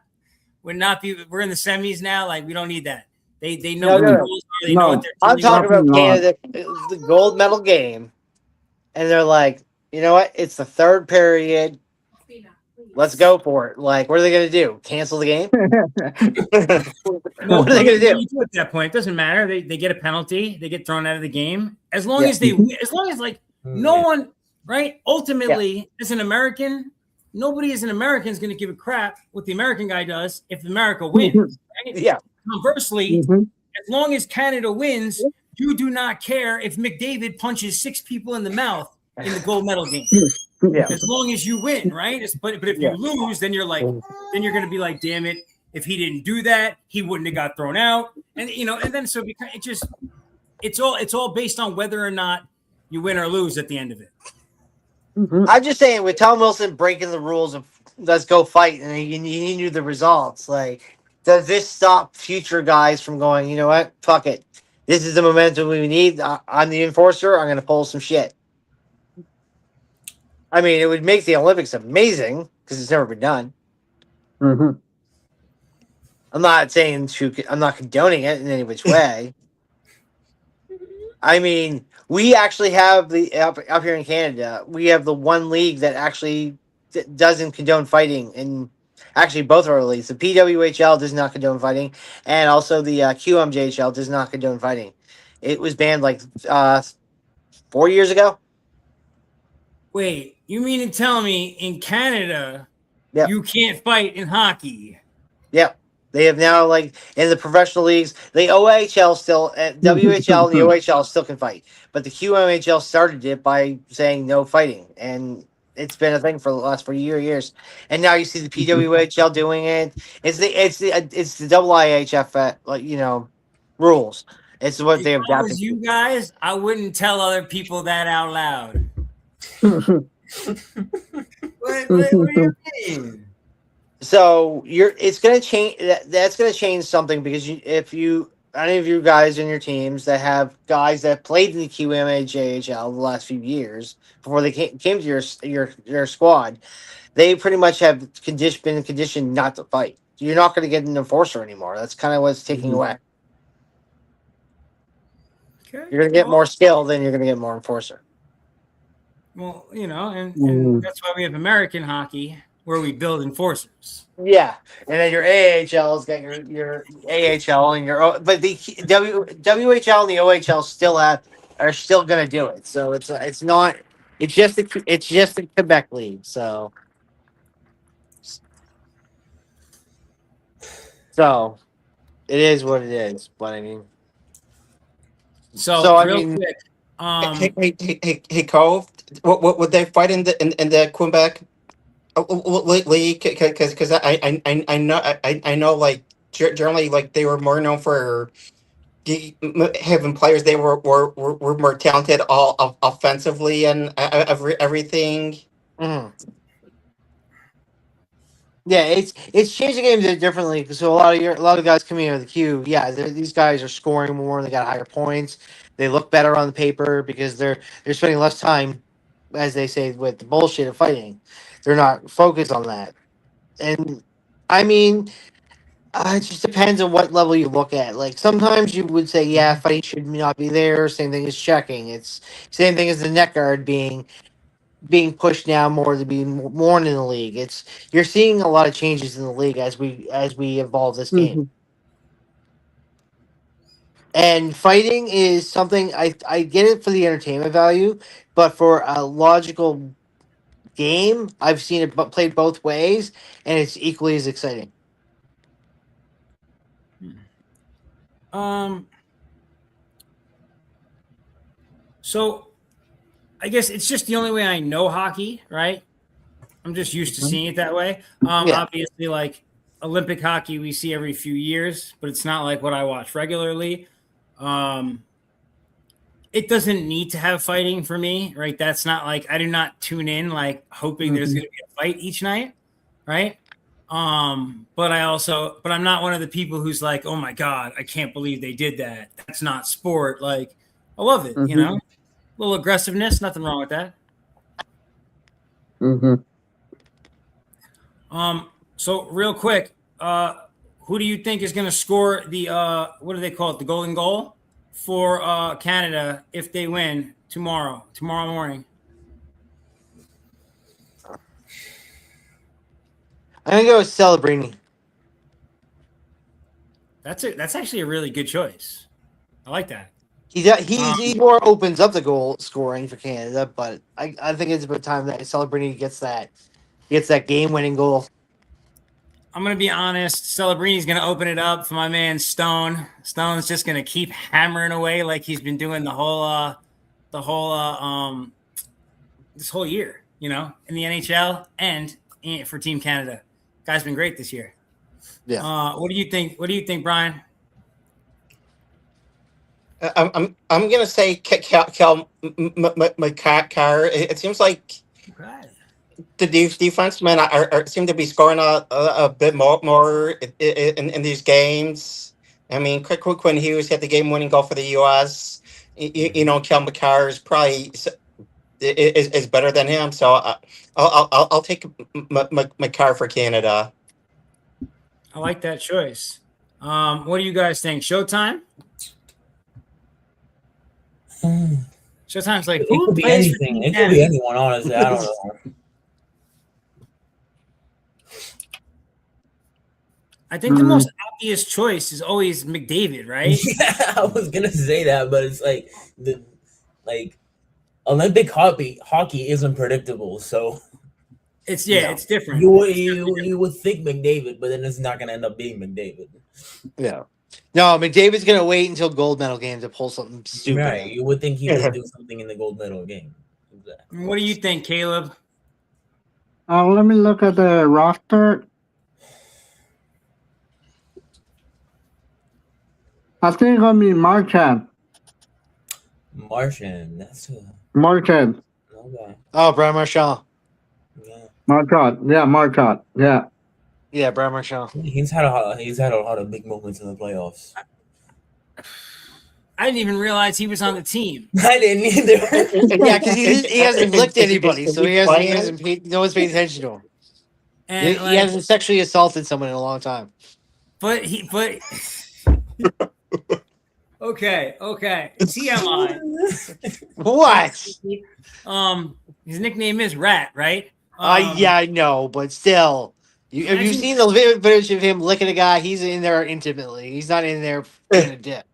S1: would not be. We're in the semis now. Like, we don't need that. They know
S2: No,
S1: what
S2: no,
S1: the
S2: no.
S1: rules are. They
S3: No.
S1: know what they're
S2: I'm
S1: doing.
S2: talking about
S3: Definitely not.
S2: Canada, the gold medal game, and they're like, you know what? It's the third period. Let's go for it. Like, what are they going to do? Cancel the game?
S1: No,
S2: What are they going to
S1: what
S2: do?
S1: you do at that point? It doesn't matter. They get a penalty. They get thrown out of the game. As long
S2: Yeah.
S1: as like no one, right? Ultimately, as an American, nobody as an American is going to give a crap what the American guy does if America wins. Right?
S2: Yeah.
S1: Conversely,
S3: Mhm.
S1: as long as Canada wins, you do not care if McDavid punches 6 people in the mouth in the gold medal game.
S2: Yeah.
S1: As long as you win, right? But if
S2: Yeah.
S1: you lose, then you're like, then you're gonna be like, damn it, if he didn't do that, he wouldn't have got thrown out. And you know, and then so it just it's all based on whether or not you win or lose at the end of it.
S3: Mhm.
S2: I'm just saying, with Tom Wilson breaking the rules of let's go fight, and he knew the results, like, does this stop future guys from going, you know what? Fuck it. This is the momentum we need. I'm the enforcer. I'm going to pull some shit. I mean, it would make the Olympics amazing because it's never been done.
S3: Mhm.
S2: I'm not saying I'm not condoning it in any which way. I mean, we actually have up here in Canada, we have the one league that actually doesn't condone fighting, and actually both of our leagues, the PWHL does not condone fighting, and also the QMJHL does not condone fighting. It was banned like 4 years ago.
S1: Wait, you mean to tell me in Canada
S2: Yep.
S1: you can't fight in hockey?
S2: Yep. They have now, like, in the professional leagues, the OHL still, WHL and the OHL still can fight, but the QMHL started it by saying no fighting, and it's been a thing for the last 4 years. And now you see the PWHL doing it. It's the IIHF, like, rules. It's what they
S1: If
S2: have
S1: I was
S2: adapted.
S1: you guys, I wouldn't tell other people that out loud. What do you mean?
S2: So it's going to change. That's going to change something because if any of you guys in your teams that have guys that played in the QMAJHL the last few years before they came to your squad, they pretty much have been conditioned not to fight. You're not going to get an enforcer anymore. That's kind of what's taking
S3: Mhm.
S2: away.
S1: Okay.
S2: You're going to get more skill, then you're going to get more enforcer.
S1: Well, you know, and
S3: Mm.
S1: that's why we have American hockey where we build enforcers.
S2: Yeah, and then your AHL's got your AHL and but the WHL and the OHL are still going to do it. So it's not it's just the Quebec League. So it is what it is. But I mean,
S1: So
S2: I
S1: real
S2: mean,
S1: quick,
S4: Hey, Cove, what would they fight in the Quebec league? Because I know like generally like they were more known for having players they were more talented all offensively and everything.
S2: mhm. Yeah, it's changed the game differently. So a lot of guys coming out of the queue, yeah, these guys are scoring more. They got higher points. They look better on the paper because they're spending less time, as they say, with the bullshit of fighting. They're not focused on that. And I mean, it just depends on what level you look at. Like sometimes you would say, yeah, fighting should not be there. Same thing as checking. It's same thing as the net guard being being pushed now more to be more in the league. You're seeing a lot of changes in the league as we evolve this game.
S3: Mhm.
S2: And fighting is something I get it for the entertainment value, but for a logical game, I've seen it played both ways, and it's equally as exciting.
S1: So I guess it's just the only way I know hockey, right? I'm just used to seeing it that way.
S2: Yeah.
S1: Obviously, like Olympic hockey, we see every few years, but it's not like what I watch regularly. It doesn't need to have fighting for me, right? That's not like I do not tune in like hoping there's going to be a fight each night, right? But I'm not one of the people who's like, oh my God, I can't believe they did that. That's not sport. Like, I love it, you know? A little aggressiveness, nothing wrong with that. So real quick, who do you think is going to score the what do they call it, the golden goal for Canada if they win tomorrow morning?
S2: I'm gonna go with Celebrini.
S1: That's actually a really good choice. I like that.
S2: He more opens up the goal scoring for Canada, but I think it's about time that Celebrini gets that game winning goal.
S1: I'm gonna be honest. Celebrini's gonna open it up for my man Stone. Stone's just gonna keep hammering away like he's been doing this whole year, you know, in the NHL and for Team Canada. Guy's been great this year.
S2: Yeah.
S1: What do you think? What do you think, Brian?
S4: I'm gonna say Cal McCarr. It seems like
S1: Okay.
S4: the defensemen are seem to be scoring a bit more in these games. I mean, quick when Hughes hit the game-winning goal for the U.S. You know, Cal McCarr is probably is better than him. So I'll take McCarr for Canada.
S1: I like that choice. What do you guys think? Showtime? Showtime's like
S5: It could be anything. It could be anyone, honestly. I don't know.
S1: I think the most obvious choice is always McDavid, right?
S5: Yeah, I was gonna say that, but it's like Olympic hockey isn't predictable, so
S1: It's different.
S5: you would think McDavid, but then it's not gonna end up being McDavid.
S2: Yeah. No, McDavid's gonna wait until gold medal game to pull something stupid.
S5: Right. You would think he would do something in the gold medal game. Exactly.
S1: What do you think, Caleb?
S3: Let me look at the roster. I think it's gonna be Marchand.
S5: Martian, that's
S3: Marchand.
S5: okay.
S2: Oh, Brian Marchand.
S5: Yeah.
S3: Marchand. Yeah, Marchand. Yeah.
S2: Yeah, Brian Marchand.
S5: He's had a lot of big moments in the playoffs.
S1: I didn't even realize he was on the team.
S5: I didn't either.
S2: Yeah, because he hasn't licked anybody, so he hasn't paid, no one's paying attention to him.
S1: And
S2: He hasn't sexually assaulted someone in a long time.
S1: but okay. TMI.
S2: What?
S1: His nickname is Rat, right?
S2: Yeah, I know, but still. Have you seen the footage of him licking a guy? He's in there intimately. He's not in there being a dick.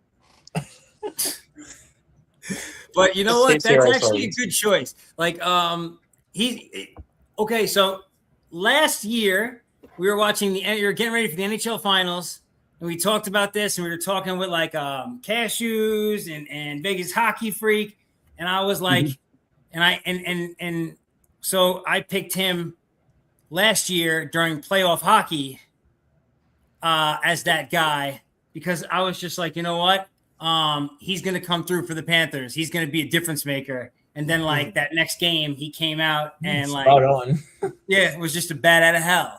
S1: But you know what? That's actually a good choice. Like, okay. So last year we were watching you're getting ready for the NHL finals, and we talked about this, and we were talking with like Cashews and Vegas Hockey Freak, and I was like, and so I picked him last year during playoff hockey as that guy because I was just like, you know what? He's going to come through for the Panthers. He's going to be a difference maker. And then like that next game, he came out and like, it was just a bat out of hell.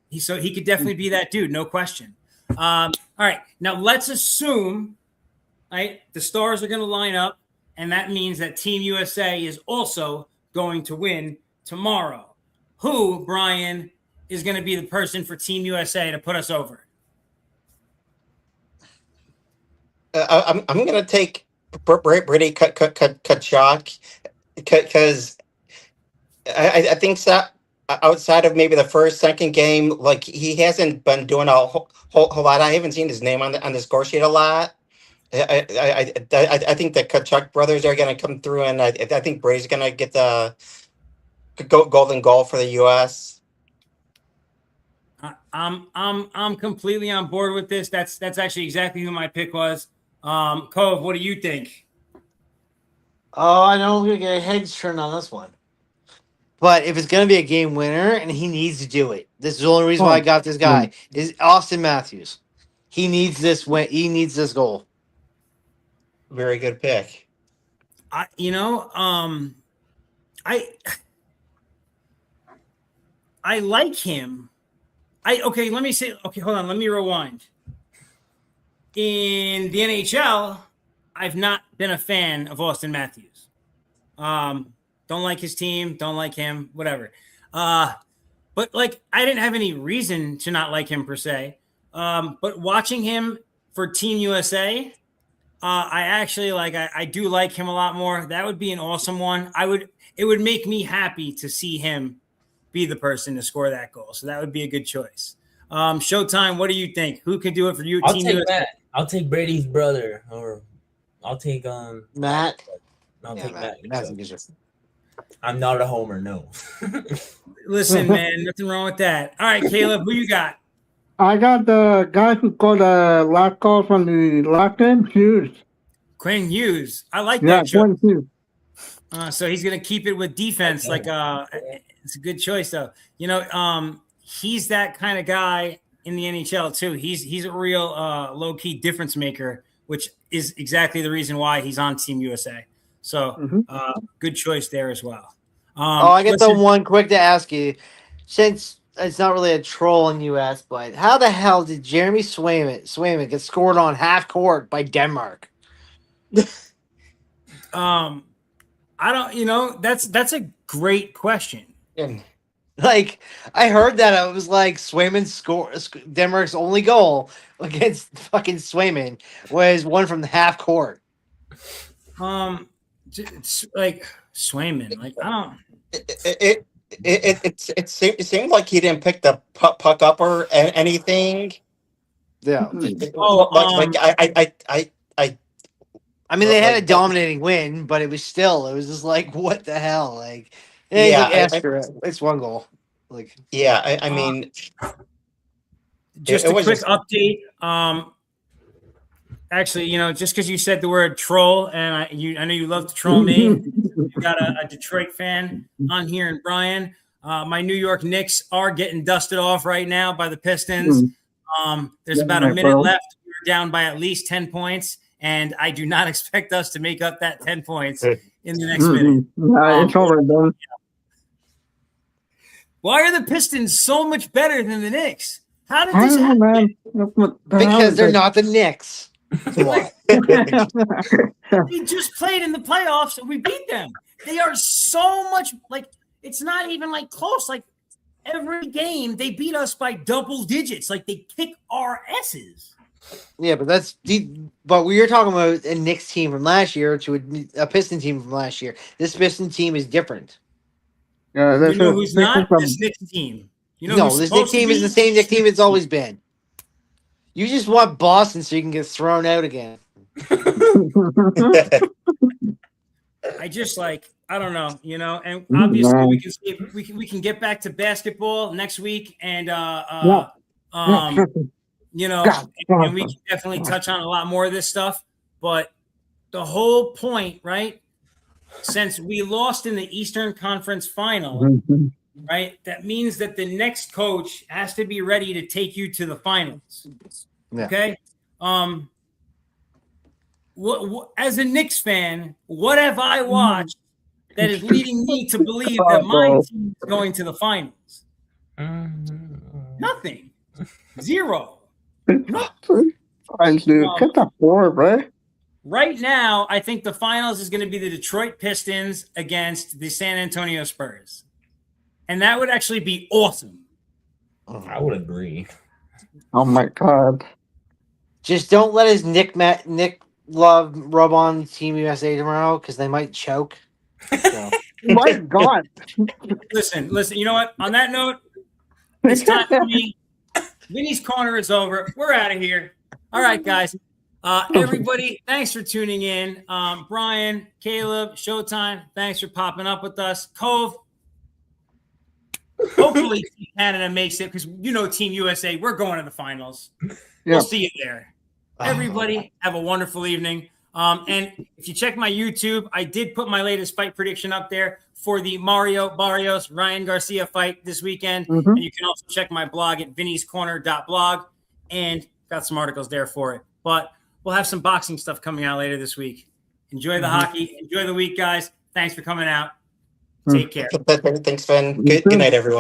S1: He could definitely be that dude. No question. All right. Now let's assume, right, the stars are going to line up. And that means that Team USA is also going to win tomorrow. Who, Brian, is going to be the person for Team USA to put us over?
S4: I'm going to take Brady Tkachuk because I think so. Outside of maybe the first, second game, like he hasn't been doing a whole lot. I haven't seen his name on the score sheet a lot. I think the Kachuk brothers are going to come through, and I think Brady's going to get the golden goal for the U.S.
S1: I'm completely on board with this. That's actually exactly who my pick was. Cove, what do you think?
S2: Oh, I know I'm gonna get a heads turn on this one. But if it's gonna be a game winner, and he needs to do it, this is the only reason why I got this guy is Austin Matthews. He needs this win. He needs this goal.
S4: Very good pick.
S1: I like him. Let me say. Okay, hold on. Let me rewind. In the NHL, I've not been a fan of Austin Matthews. Don't like his team. Don't like him. Whatever. But like, I didn't have any reason to not like him per se. But watching him for Team USA, I actually like. I do like him a lot more. That would be an awesome one. It would make me happy to see him be the person to score that goal. So that would be a good choice. Showtime, what do you think? Who could do it for you?
S5: I'll
S1: Team
S5: take
S1: USA?
S5: that. I'll take Brady's brother, or I'll take
S2: Matt.
S5: I'll
S2: Yeah,
S5: take
S2: Matt.
S5: Matt. I'm not a homer, no.
S1: Listen, man, nothing wrong with that. All right, Caleb, who you got?
S3: I got the guy who got a last call from the last game, Hughes.
S1: Quinn Hughes. I like
S3: Yeah,
S1: that choice.
S3: Quinn Hughes.
S1: So he's gonna keep it with defense. Like it's a good choice though. He's that kind of guy in the NHL too. He's a real low key difference maker, which is exactly the reason why he's on Team USA. So good choice there as well.
S2: I get the one quick to ask you, since it's not really a troll in US, but how the hell did Jeremy Swayman get scored on half court by Denmark?
S1: I don't. That's a great question.
S4: And
S2: Like, I heard that it was like Denmark's only goal against fucking Swayman was one from the half court.
S1: It's like Swayman. Like I don't.
S4: it seemed like he didn't pick the puck up or anything.
S2: Yeah. I mean, they had a dominating win, but it was just like, what the hell? Like, it's one goal. Like,
S4: yeah, I mean,
S1: just
S4: it
S1: a
S4: was
S1: quick
S4: just-
S1: update. Actually, just because you said the word troll, and I know you love to troll me. You got a Detroit fan on here, and Brian. My New York Knicks are getting dusted off right now by the Pistons. There's about a minute left. We're down by at least 10 points, and I do not expect us to make up that 10 points in the next minute.
S3: It's over, done.
S1: Why are the Pistons so much better than the Knicks? How did
S3: I
S1: this
S3: don't know,
S1: happen?
S3: man.
S2: because they're not the Knicks. Why?
S1: We just played in the playoffs and we beat them. They are so much like it's not even like close. Like every game they beat us by double digits. Like they kick our asses.
S2: Yeah, but but we were talking about a Knicks team from last year to a Piston team from last year. This Piston team is different.
S3: Yeah,
S1: You know who's not? This Knicks team. You know
S2: No,
S1: who's
S2: this Knicks
S1: supposed to
S2: team is
S1: be?
S2: the same Knicks team it's always been. You just want Boston so you can get thrown out again.
S1: I just I don't know, and obviously we can see we can get back to basketball next week and and we can definitely touch on a lot more of this stuff, but the whole point, right? Since we lost in the Eastern Conference Final, right? That means that the next coach has to be ready to take you to the finals.
S2: Yeah.
S1: Okay. What as a Knicks fan, what have I watched that is leading me to believe that my team is going to the finals? Nothing. Zero.
S3: Get the floor, bro.
S1: Right now, I think the finals is going to be the Detroit Pistons against the San Antonio Spurs. And that would actually be awesome.
S5: I would agree.
S3: Oh my god.
S2: Just don't let his Nick Love rub on Team USA tomorrow because they might choke. So.
S3: My God.
S1: Listen. You know what? On that note, it's time for me. Vinny's Corner is over. We're out of here. All right, guys. Everybody, thanks for tuning in. Brian, Caleb, Showtime, thanks for popping up with us. Cove, hopefully Canada makes it because Team USA, we're going to the finals.
S3: Yeah.
S1: We'll see you there. Everybody, have a wonderful evening. And if you check my YouTube, I did put my latest fight prediction up there for the Mario Barrios Ryan Garcia fight this weekend.
S3: Mhm.
S1: And you can also check my blog at vinnyscorner.blog and got some articles there for it. But we'll have some boxing stuff coming out later this week. Enjoy the hockey. Enjoy the week, guys. Thanks for coming out. Take care.
S4: Thanks, Finn. Good night, everyone.